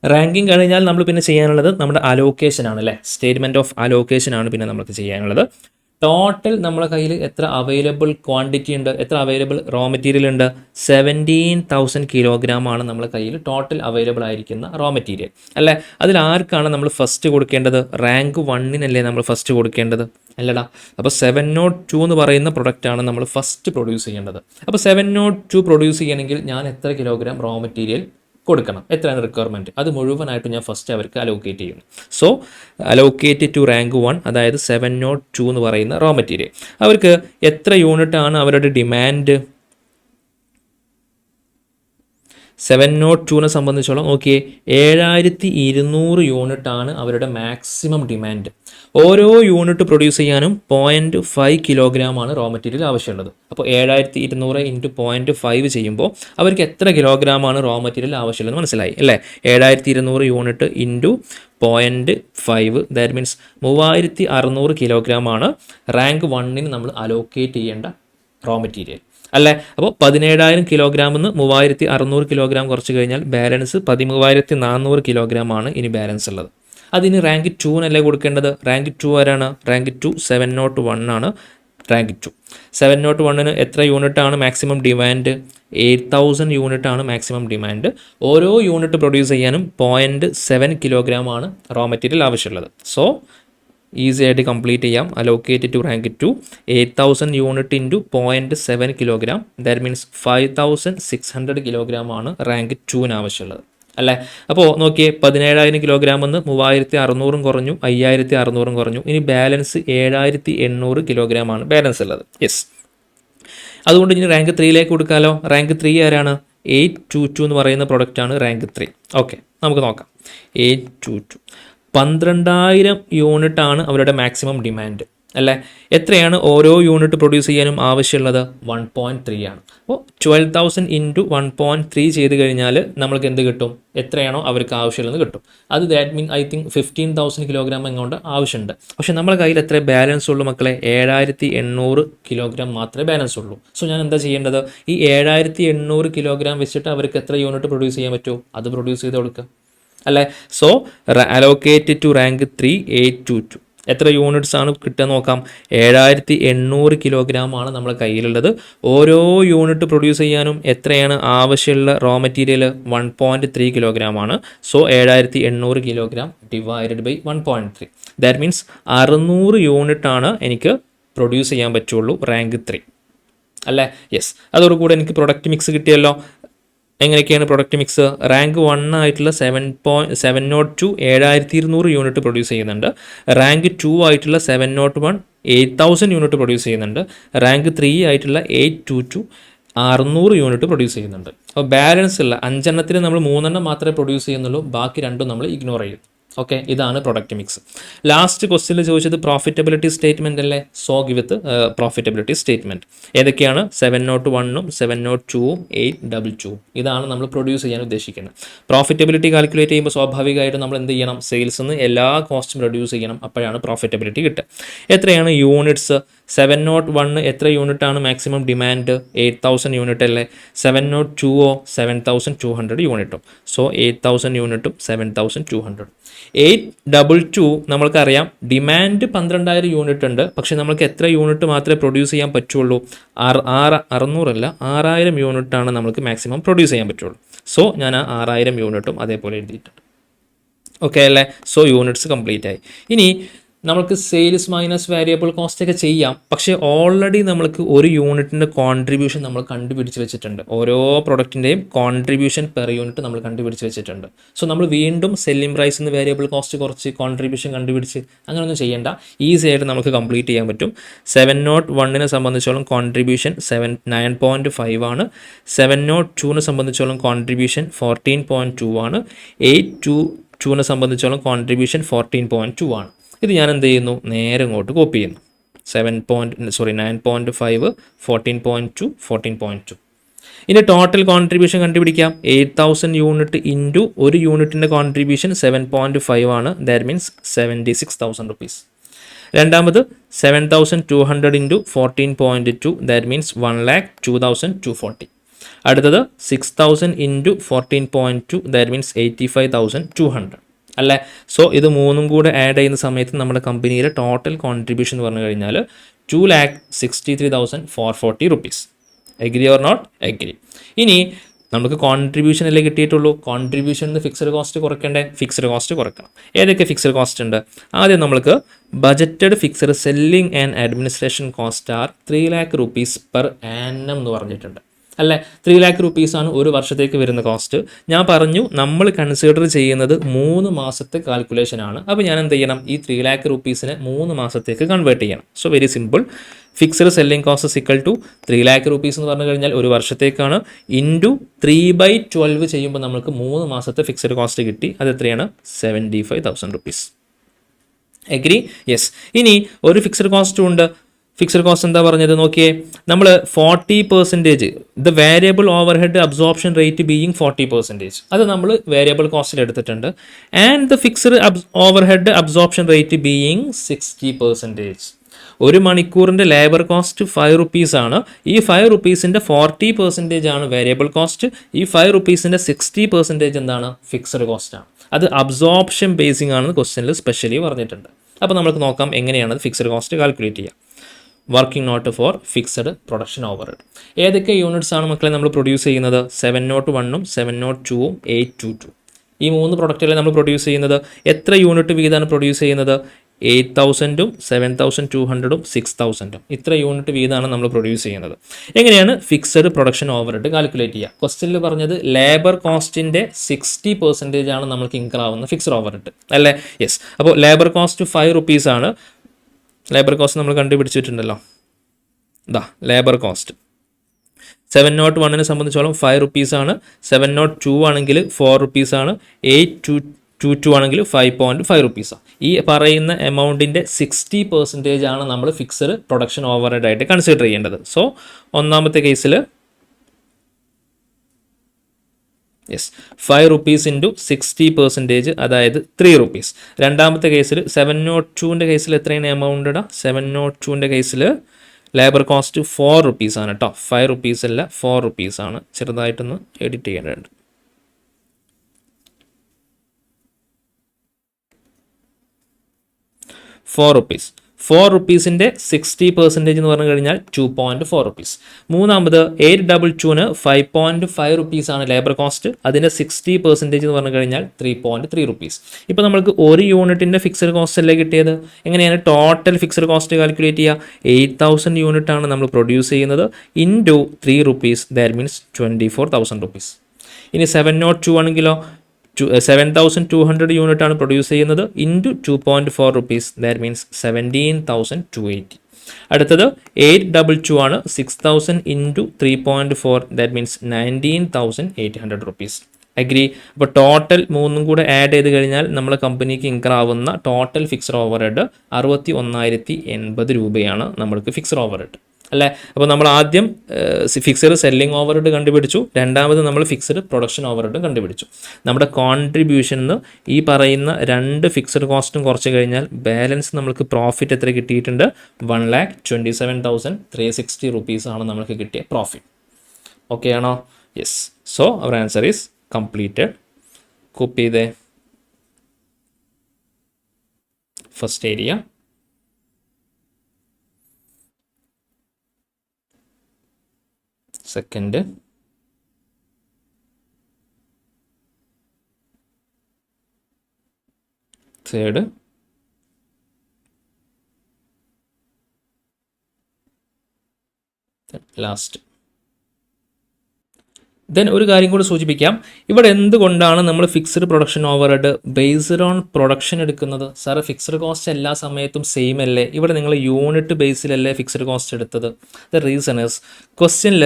റാങ്കിങ് കഴിഞ്ഞാൽ നമ്മൾ പിന്നെ ചെയ്യാനുള്ളത് നമ്മുടെ അലോക്കേഷൻ ആണ് അല്ലേ? സ്റ്റേറ്റ്മെൻറ്റ് ഓഫ് അലോക്കേഷൻ ആണ് പിന്നെ നമുക്ക് ചെയ്യാനുള്ളത്. ടോട്ടൽ നമ്മളെ കയ്യിൽ എത്ര അവൈലബിൾ ക്വാണ്ടിറ്റി ഉണ്ട്, എത്ര അവൈലബിൾ റോ മെറ്റീരിയൽ ഉണ്ട്? 17,000 കിലോഗ്രാം ആണ് നമ്മളെ കയ്യിൽ ടോട്ടൽ അവൈലബിൾ ആയിരിക്കുന്ന റോ മെറ്റീരിയൽ അല്ലേ? അതിൽ ആർക്കാണ് നമ്മൾ ഫസ്റ്റ് കൊടുക്കേണ്ടത്? റാങ്ക് 1-നല്ലേ നമ്മൾ ഫസ്റ്റ് കൊടുക്കേണ്ടത് അല്ലടാ? അപ്പോൾ 702 എന്ന് പറയുന്ന പ്രൊഡക്റ്റാണ് നമ്മൾ ഫസ്റ്റ് പ്രൊഡ്യൂസ് ചെയ്യേണ്ടത്. അപ്പോൾ 702 പ്രൊഡ്യൂസ് ചെയ്യണമെങ്കിൽ ഞാൻ എത്ര കിലോഗ്രാം റോ മെറ്റീരിയൽ കൊടുക്കണം? എത്രയാണ് റിക്വയർമെൻറ്റ്? അത് മുഴുവനായിട്ട് ഞാൻ ഫസ്റ്റ് അവർക്ക് അലോക്കേറ്റ് ചെയ്യുന്നു. സോ അലോക്കേറ്റ് ടു റാങ്ക് 1, അതായത് 702 എന്ന് പറയുന്ന റോ മെറ്റീരിയൽ. അവർക്ക് എത്ര യൂണിറ്റ് ആണ് അവരുടെ ഡിമാൻഡ്? 702 സംബന്ധിച്ചോളം ഓക്കെ 7200 യൂണിറ്റാണ് അവരുടെ മാക്സിമം ഡിമാൻഡ്. ഓരോ യൂണിറ്റ് പ്രൊഡ്യൂസ് ചെയ്യാനും 0.5 കിലോഗ്രാമാണ് റോ മെറ്റീരിയൽ ആവശ്യമുള്ളത്. അപ്പോൾ 7200 ഇൻറ്റു 0.5 ചെയ്യുമ്പോൾ അവർക്ക് എത്ര കിലോഗ്രാമാണ് റോ മെറ്റീരിയൽ ആവശ്യമുള്ളത് മനസ്സിലായി അല്ലേ? 7200 യൂണിറ്റ് ഇൻറ്റു 0.5 ദാറ്റ് മീൻസ് 3600 കിലോഗ്രാമാണ് റാങ്ക് 1-ന് നമ്മൾ അലോക്കേറ്റ് ചെയ്യേണ്ട റോ മെറ്റീരിയൽ അല്ലേ? അപ്പോൾ 17000 കിലോഗ്രാമിൽ നിന്ന് 3600 കിലോഗ്രാം കുറച്ച് കഴിഞ്ഞാൽ ബാലൻസ് 13400 കിലോഗ്രാം ആണ് ഇനി ബാലൻസ് ഉള്ളത്. അതിന് റാങ്ക് 2-നല്ലേ കൊടുക്കേണ്ടത്? റാങ്ക് 2 ആരാണ്? റാങ്ക് 2 701 ആണ് റാങ്ക് 2. 701-ന് എത്ര യൂണിറ്റ് ആണ് മാക്സിമം ഡിമാൻഡ്? 8000 യൂണിറ്റ് ആണ് മാക്സിമം ഡിമാൻഡ്. ഓരോ യൂണിറ്റ് പ്രൊഡ്യൂസ് ചെയ്യാനും 0.7 കിലോഗ്രാം ആണ് റോ മെറ്റീരിയൽ ആവശ്യമുള്ളത്. സോ ഈസി ആയിട്ട് കംപ്ലീറ്റ് ചെയ്യാം. Allocate to rank 2 8000 unit into 0.7 kilogram that means 5600 kilogram ആണ് റാങ്ക് 2-ന് ആവശ്യമുള്ളത് അല്ലേ? അപ്പോൾ നോക്കിയേ 17000 കിലോഗ്രാം എന്ന് 3600 കുറഞ്ഞു, 5600 കുറഞ്ഞു. ഇനി ബാലൻസ് 7800 കിലോഗ്രാം ആണ് ബാലൻസ് ഉള്ളത്. യെസ്, അതുകൊണ്ട് ഇനി റാങ്ക് 3-ലേക്ക് കൊടുക്കാമല്ലോ. റാങ്ക് 3 ആരാണ്? 822 എന്ന് പറയുന്ന പ്രൊഡക്റ്റാണ് റാങ്ക് 3. ഓക്കെ, നമുക്ക് നോക്കാം. 822 12000 യൂണിറ്റ് ആണ് അവരുടെ മാക്സിമം ഡിമാൻഡ് അല്ലേ? എത്രയാണ് ഓരോ യൂണിറ്റ് പ്രൊഡ്യൂസ് ചെയ്യാനും ആവശ്യമുള്ളത്? 1.3 ആണ്. അപ്പോൾ 12000 ഇൻറ്റു 1.3 ചെയ്ത് കഴിഞ്ഞാൽ നമ്മൾക്ക് എന്ത് കിട്ടും? എത്രയാണോ അവർക്ക് ആവശ്യമുള്ളത് കിട്ടും. അത് that mean I think 15000 kilogram എങ്ങോട്ട് ആവശ്യമുണ്ട്. പക്ഷേ നമ്മുടെ കയ്യിൽ എത്ര ബാലൻസ് ഉള്ളൂ മക്കളെ? 7800 കിലോഗ്രാം മാത്രമേ ബാലൻസ് ഉള്ളൂ. സോ ഞാൻ എന്താ ചെയ്യേണ്ടത്? ഈ 7800 കിലോഗ്രാം വെച്ചിട്ട് അവർക്ക് എത്ര യൂണിറ്റ് പ്രൊഡ്യൂസ് ചെയ്യാൻ പറ്റുമോ അത് പ്രൊഡ്യൂസ് ചെയ്ത് കൊടുക്കുക അല്ലേ? സോ അലോക്കേറ്റ് ടു റാങ്ക് 3 822 എത്ര യൂണിറ്റ്സ് ആണ് കിട്ടുക നോക്കാം. 7800 കിലോഗ്രാം ആണ് നമ്മുടെ കയ്യിലുള്ളത്. ഓരോ യൂണിറ്റ് പ്രൊഡ്യൂസ് ചെയ്യാനും എത്രയാണ് ആവശ്യമുള്ള റോ മെറ്റീരിയൽ? 1.3 കിലോഗ്രാം ആണ്. So 7800 kilogram divided by 1.3 that means 600 unit ആണ് എനിക്ക് പ്രൊഡ്യൂസ് ചെയ്യാൻ പറ്റുള്ളൂ റാങ്ക് 3 അല്ലേ? യെസ്, അതോടുകൂടി എനിക്ക് പ്രൊഡക്റ്റ് മിക്സ് കിട്ടിയല്ലോ. എങ്ങനെയൊക്കെയാണ് പ്രൊഡക്റ്റ് മിക്സ്? റാങ്ക് 1 ആയിട്ടുള്ള 702 7200 യൂണിറ്റ് പ്രൊഡ്യൂസ് ചെയ്യുന്നുണ്ട്. റാങ്ക് 2 ആയിട്ടുള്ള 701 8000 യൂണിറ്റ് പ്രൊഡ്യൂസ് ചെയ്യുന്നുണ്ട്. റാങ്ക് 3 ആയിട്ടുള്ള 822 600 യൂണിറ്റ് പ്രൊഡ്യൂസ് ചെയ്യുന്നുണ്ട്. അപ്പോൾ ബാലൻസ് ഉള്ള 5 നമ്മൾ 3 മാത്രമേ പ്രൊഡ്യൂസ് ചെയ്യുന്നുള്ളൂ, ബാക്കി 2 നമ്മൾ ഇഗ്നോർ ചെയ്യും. ഓക്കെ, ഇതാണ് പ്രൊഡക്റ്റ് മിക്സ്. ലാസ്റ്റ് ക്വസ്റ്റ്യനിൽ ചോദിച്ചത് പ്രോഫിറ്റബിലിറ്റി സ്റ്റേറ്റ്മെൻറ്റ് അല്ലേ? സോ ഗിവ് വിത്ത് പ്രോഫിറ്റബിലിറ്റി സ്റ്റേറ്റ്മെൻറ്റ് ഏതൊക്കെയാണ്? 701 702 822 ഇതാണ് നമ്മൾ പ്രൊഡ്യൂസ് ചെയ്യാൻ ഉദ്ദേശിക്കുന്നത്. പ്രോഫിറ്റബിലിറ്റി കാൽക്കുലേറ്റ് ചെയ്യുമ്പോൾ സ്വാഭാവികമായിട്ടും നമ്മൾ എന്ത് ചെയ്യണം? സെയിൽസിൽ നിന്ന് എല്ലാ കോസ്റ്റും റെഡ്യൂസ് ചെയ്യണം. അപ്പോഴാണ് പ്രോഫിറ്റബിലിറ്റി കിട്ടുക. എത്രയാണ് യൂണിറ്റ്സ്? 701 എത്ര യൂണിറ്റ് ആണ് മാക്സിമം ഡിമാൻഡ്? 8000 യൂണിറ്റ് അല്ലേ? 702 7200 യൂണിറ്റും. സോ 8000 യൂണിറ്റും 7200. 822 നമ്മൾക്കറിയാം ഡിമാൻഡ് 12000 യൂണിറ്റ് ഉണ്ട്. പക്ഷെ നമുക്ക് എത്ര യൂണിറ്റ് മാത്രമേ പ്രൊഡ്യൂസ് ചെയ്യാൻ പറ്റുള്ളൂ? 6000 യൂണിറ്റാണ് നമുക്ക് മാക്സിമം പ്രൊഡ്യൂസ് ചെയ്യാൻ പറ്റുള്ളൂ. സോ ഞാൻ ആ 6000 യൂണിറ്റും അതേപോലെ എഴുതിയിട്ടുണ്ട്. ഓക്കെ അല്ലേ? സോ യൂണിറ്റ്സ് കംപ്ലീറ്റ് ആയി. ഇനി നമുക്ക് സെയിൽസ് മൈനസ് വേരിയബിൾ കോസ്റ്റ് ഒക്കെ ചെയ്യാം. പക്ഷേ ഓൾറെഡി നമ്മൾക്ക് ഒരു യൂണിറ്റിൻ്റെ കോൺട്രിബ്യൂഷൻ നമ്മൾ കണ്ടുപിടിച്ച് വെച്ചിട്ടുണ്ട്. ഓരോ പ്രൊഡക്റ്റിൻ്റെയും കോൺട്രിബ്യൂഷൻ പെർ യൂണിറ്റ് നമ്മൾ കണ്ടുപിടിച്ച് വെച്ചിട്ടുണ്ട്. സോ നമ്മൾ വീണ്ടും സെല്ലിംഗ് പ്രൈസിൽ നിന്ന് വേരിയബിൾ കോസ്റ്റ് കുറച്ച് കോൺട്രിബ്യൂഷൻ കണ്ടുപിടിച്ച് അങ്ങനെയൊന്നും ചെയ്യേണ്ട. ഈസി ആയിട്ട് നമുക്ക് കംപ്ലീറ്റ് ചെയ്യാൻ പറ്റും. 701 സംബന്ധിച്ചോളം കോൺട്രിബ്യൂഷൻ 9.5 ആണ്. 702 സംബന്ധിച്ചോളം കോൺട്രിബ്യൂഷൻ 14.2 ആണ്. 822 സംബന്ധിച്ചോളം കോൺട്രിബ്യൂഷൻ 14.2 ആണ്. ഇത് ഞാൻ എന്ത് ചെയ്യുന്നു? നേരെ ഇങ്ങോട്ട് കോപ്പി ചെയ്യുന്നു. 9.5 14.2 14.2. ഇനി ടോട്ടൽ കോൺട്രിബ്യൂഷൻ കണ്ടുപിടിക്കാം. 8000 യൂണിറ്റ് ഇൻറ്റു ഒരു യൂണിറ്റിൻ്റെ കോൺട്രിബ്യൂഷൻ 7.5 ആണ്. That means 76,000 rupees. രണ്ടാമത് 7200 ഇൻറ്റു 14.2 ദാറ്റ് മീൻസ് 1,02,240. അടുത്തത് 6000 ഇൻറ്റു 14.2 ദാറ്റ് മീൻസ് 85,200 അല്ലേ? സോ ഇത് മൂന്നും കൂടെ ആഡ് ചെയ്യുന്ന സമയത്ത് നമ്മുടെ കമ്പനിയിലെ ടോട്ടൽ കോൺട്രിബ്യൂഷൻ എന്ന് പറഞ്ഞു കഴിഞ്ഞാൽ 2,63,440 rupees. Agree or not? Agree. ഇനി നമുക്ക് കോൺട്രിബ്യൂഷൻ അല്ലേ കിട്ടിയിട്ടുള്ളൂ. കോൺട്രിബ്യൂഷനിൽ നിന്ന് ഫിക്സഡ് കോസ്റ്റ് കുറയ്ക്കണ്ടേ? ഫിക്സഡ് കോസ്റ്റ് കുറയ്ക്കണം. ഏതൊക്കെ ഫിക്സഡ് കോസ്റ്റ് ഉണ്ട്? ആദ്യം നമ്മൾക്ക് budgeted fixed selling and administration cost are 3 lakh rupees per annum എന്ന് പറഞ്ഞിട്ടുണ്ട് അല്ലേ? 3 lakh rupees ആണ് ഒരു വർഷത്തേക്ക് വരുന്ന കോസ്റ്റ്. ഞാൻ പറഞ്ഞു നമ്മൾ കൺസിഡർ ചെയ്യുന്നത് 3 മാസത്തെ കാൽക്കുലേഷൻ ആണ്. അപ്പോൾ ഞാൻ എന്ത് ചെയ്യണം? ഈ 3 lakh rupeesനെ 3 മാസത്തേക്ക് കൺവേർട്ട് ചെയ്യണം. So very simple. Fixed selling cost equal to 3 lakh rupees എന്ന് പറഞ്ഞു കഴിഞ്ഞാൽ ഒരു വർഷത്തേക്കാണ്. ഇൻറ്റു 3/12 ചെയ്യുമ്പോൾ നമുക്ക് 3 മാസത്തെ ഫിക്സഡ് കോസ്റ്റ് കിട്ടി. അത് എത്രയാണ്? 75,000 rupees. എഗ്രി? യെസ്. ഇനി ഒരു ഫിക്സഡ് കോസ്റ്റും ഉണ്ട്. ഫിക്സഡ് കോസ്റ്റ് എന്താ പറഞ്ഞത് നോക്കിയേ, നമ്മൾ 40% the variable over head absorption rate being 40%, അത് നമ്മൾ വേരിയബിൾ കോസ്റ്റിൽ എടുത്തിട്ടുണ്ട്. And the fixed over head absorption rate being 60%. ഒരു മണിക്കൂറിൻ്റെ ലേബർ കോസ്റ്റ് 5 rupees ആണ്. ഈ 5 rupeesൻ്റെ 40% ആണ് വേരിയബിൾ കോസ്റ്റ്. ഈ 5 rupeesൻ്റെ 60% എന്താണ്? ഫിക്സഡ് കോസ്റ്റാണ്. അത് അബ്സോർപ്ഷൻ ബേസിംഗ് ആണെന്ന് ക്വസ്റ്റ്യനിൽ സ്പെഷ്യലി പറഞ്ഞിട്ടുണ്ട്. അപ്പോൾ നമുക്ക് നോക്കാം എങ്ങനെയാണ് ഫിക്സഡ് കോസ്റ്റ് കാൽക്കുലേറ്റ് ചെയ്യുക. Working note for fixed production overhead. ഏതൊക്കെ യൂണിറ്റ്സ് ആണ് മക്കളെ നമ്മൾ പ്രൊഡ്യൂസ് ചെയ്യുന്നത്? 701 702 822. ഈ 3 പ്രൊഡക്റ്റുകളെ നമ്മൾ പ്രൊഡ്യൂസ് ചെയ്യുന്നത്. എത്ര യൂണിറ്റ് വീതമാണ് പ്രൊഡ്യൂസ് ചെയ്യുന്നത്? 8,000 7,200 6,000. ഇത്ര യൂണിറ്റ് വീതമാണ് നമ്മൾ പ്രൊഡ്യൂസ് ചെയ്യുന്നത്. എങ്ങനെയാണ് ഫിക്സഡ് പ്രൊഡക്ഷൻ ഓവർഹെഡ് കാൽക്കുലേറ്റ് ചെയ്യുക? ക്വസ്റ്റ്യനിൽ പറഞ്ഞത് ലേബർ കോസ്റ്റിൻ്റെ 60% ആണ് നമുക്ക് ഇൻകർ ആവുന്ന ഫിക്സഡ് ഓവർഹെഡ് അല്ലേ? യെസ്. അപ്പോൾ ലേബർ കോസ്റ്റ് 5 rupees ആണ്. ലേബർ കോസ്റ്റ് നമ്മൾ കണ്ടുപിടിച്ചിട്ടുണ്ടല്ലോ. ഇതാ ലേബർ കോസ്റ്റ് 701 സംബന്ധിച്ചോളം 5 rupees ആണ്. 702 ആണെങ്കിൽ 4 rupees ആണ്. 822 ആണെങ്കിൽ 5.5 rupees ആണ്. ഈ പറയുന്ന എമൗണ്ടിൻ്റെ 60% ആണ് നമ്മൾ ഫിക്സഡ് പ്രൊഡക്ഷൻ ഓവർഹെഡ് ആയിട്ട് കൺസിഡർ ചെയ്യേണ്ടത്. സോ ഒന്നാമത്തെ കേസിൽ യെസ് 5 rupees ഇൻറ്റു 60%, അതായത് 3 rupees. രണ്ടാമത്തെ കേസിൽ 702ൻ്റെ കേസിൽ എത്രയാണ് എമൗണ്ട് ഇടാം? 702ൻ്റെ കേസിൽ ലേബർ കോസ്റ്റ് 4 rupees ആണ് കേട്ടോ. 5 rupees അല്ല, 4 rupees ആണ്. ചെറുതായിട്ടൊന്ന് എഡിറ്റ് ചെയ്യേണ്ടതുണ്ട്. 4 rupees. 4 rupeesൻ്റെ 60% എന്ന് പറഞ്ഞു കഴിഞ്ഞാൽ 2.4 rupees. മൂന്നാമത് 822ന് 5.5 rupees ആണ് ലേബർ കോസ്റ്റ്. അതിൻ്റെ 60% എന്ന് പറഞ്ഞു കഴിഞ്ഞാൽ 3.3 rupees. ഇപ്പോൾ നമ്മൾക്ക് ഒരു യൂണിറ്റിൻ്റെ ഫിക്സഡ് കോസ്റ്റ് അല്ലേ കിട്ടിയത്? എങ്ങനെയാണ് ടോട്ടൽ ഫിക്സഡ് കോസ്റ്റ് കാൽക്കുലേറ്റ് ചെയ്യുക? 8,000 യൂണിറ്റ് ആണ് നമ്മൾ പ്രൊഡ്യൂസ് ചെയ്യുന്നത്. Into 3 rupees, that means 24,000 rupees. ഇനി 702 ആണെങ്കിലോ 7,200 യൂണിറ്റ് ആണ് പ്രൊഡ്യൂസ് ചെയ്യുന്നത്. Into 2.4 rupees, that means 17,280. അടുത്തത് 822 ആണ്. 6,000 into 3.4, that means 19,800 rupees. Agree? അപ്പോൾ ടോട്ടൽ മൂന്നും കൂടെ ആഡ് ചെയ്ത് കഴിഞ്ഞാൽ നമ്മളെ കമ്പനിക്ക് ഇൻകർ ആവുന്ന ടോട്ടൽ ഫിക്സഡ് ഓവർഹെഡ് 61,080 രൂപയാണ് നമ്മൾക്ക് ഫിക്സഡ് ഓവർഹെഡ് അല്ലേ? അപ്പോൾ നമ്മൾ ആദ്യം ഫിക്സഡ് സെല്ലിംഗ് ഓവർഹെഡ് കണ്ടുപിടിച്ചു. രണ്ടാമത് നമ്മൾ ഫിക്സഡ് പ്രൊഡക്ഷൻ ഓവർഹെഡ് കണ്ടുപിടിച്ചു. നമ്മുടെ കോൺട്രിബ്യൂഷനിൽ നിന്ന് ഈ പറയുന്ന 2 ഫിക്സഡ് കോസ്റ്റും കുറച്ച് കഴിഞ്ഞാൽ ബാലൻസ് നമുക്ക് പ്രോഫിറ്റ് എത്ര കിട്ടിയിട്ടുണ്ട്? 1,27,360 rupees ആണ് നമുക്ക് കിട്ടിയ പ്രോഫിറ്റ്. ഓക്കെ ആണോ? Yes. So our answer is completed. Copy ചെയ്തേ. First area, second, third, last. Then ഒരു കാര്യം കൂടി സൂചിപ്പിക്കാം. ഇവിടെ എന്തുകൊണ്ടാണ് നമ്മൾ fixed production overhead based on production എടുക്കുന്നത്? സാർ ഫിക്സഡ് കോസ്റ്റ് എല്ലാ സമയത്തും സെയിം അല്ലേ? ഇവിടെ നിങ്ങൾ യൂണിറ്റ് ബേസിലല്ലേ ഫിക്സഡ് കോസ്റ്റ് എടുത്തത്? ദ റീസൺ ഇസ് ക്വസ്റ്റ്യനിൽ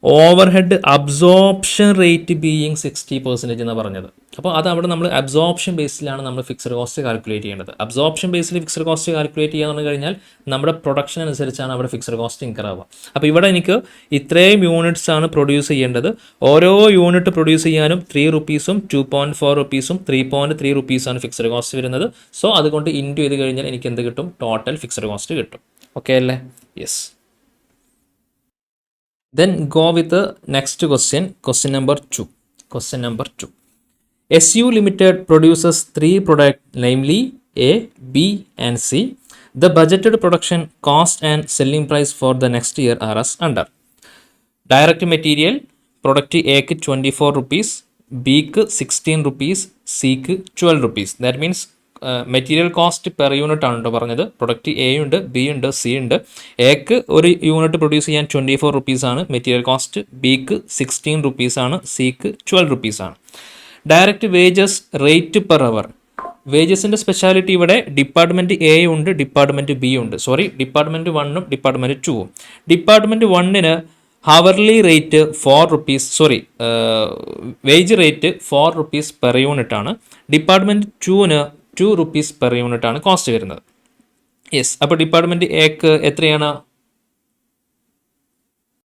ഓവർഹെഡ് അബ്സോർപ്ഷൻ റേറ്റ് ബീയിങ് 60% എന്ന് പറഞ്ഞത്. അപ്പോൾ അത് അവിടെ നമ്മൾ അബ്സോർപ്ഷൻ ബേസിലാണ് നമ്മൾ ഫിക്സഡ് കോസ്റ്റ് കാൽക്കുലേറ്റ് ചെയ്യേണ്ടത്. അബ്സോർപ്ഷൻ ബേസിൽ ഫിക്സഡ് കോസ്റ്റ് കാൽക്കുലേറ്റ് ചെയ്യാന്ന് പറഞ്ഞു കഴിഞ്ഞാൽ നമ്മുടെ പ്രൊഡക്ഷൻ അനുസരിച്ചാണ് അവിടെ ഫിക്സഡ് കോസ്റ്റ് ഇൻകർ ആവുക. അപ്പോൾ ഇവിടെ എനിക്ക് ഇത്രയും യൂണിറ്റ്സ് ആണ് പ്രൊഡ്യൂസ് ചെയ്യേണ്ടത്. ഓരോ യൂണിറ്റ് പ്രൊഡ്യൂസ് ചെയ്യാനും 3 rupees, 2.4 rupees, 3.3 rupees ആണ് ഫിക്സഡ് കോസ്റ്റ് വരുന്നത്. സോ അതുകൊണ്ട് ഇൻറ്റു ചെയ്ത് കഴിഞ്ഞാൽ എനിക്ക് എന്ത് കിട്ടും? ടോട്ടൽ ഫിക്സഡ് കോസ്റ്റ് കിട്ടും. ഓക്കെ അല്ലേ? Yes. Then go with the next question, question number 2. Question number 2. SU Limited produces 3 products, namely A, B, and C. The budgeted production cost and selling price for the next year are as under. Direct material, product A ക്ക് 24 rupees, B ക്ക് 16 rupees, C ക്ക് 12 rupees. That means material cost per unit ആണ് കേട്ടോ പറഞ്ഞത്. പ്രൊഡക്റ്റ് എ ഉണ്ട്, ബി ഉണ്ട്, സി ഉണ്ട്. എക്ക് ഒരു യൂണിറ്റ് പ്രൊഡ്യൂസ് ചെയ്യാൻ 24 rupees ആണ് മെറ്റീരിയൽ കോസ്റ്റ്. ബിക്ക് 16 rupees ആണ്. സിക്ക് 12 rupees ആണ്. Direct wages rate per hour വേജസിൻ്റെ സ്പെഷ്യാലിറ്റി ഇവിടെ ഡിപ്പാർട്ട്മെൻറ്റ് എ ഉണ്ട്, ഡിപ്പാർട്ട്മെൻറ്റ് ബി ഉണ്ട്. ഡിപ്പാർട്ട്മെൻറ്റ് 1ഉം ഡിപ്പാർട്ട്മെൻറ്റ് 2ഉം. ഡിപ്പാർട്ട്മെൻറ്റ് 1ന് hourly rate wage rate 4 rupees per unit ആണ്. ഡിപ്പാർട്ട്മെൻറ്റ് 2ന് 2 rupees പെർ യൂണിറ്റ് ആണ് കോസ്റ്റ് വരുന്നത്. യെസ്, അപ്പോൾ ഡിപ്പാർട്ട്മെൻറ്റ് എക്ക് എത്രയാണ്?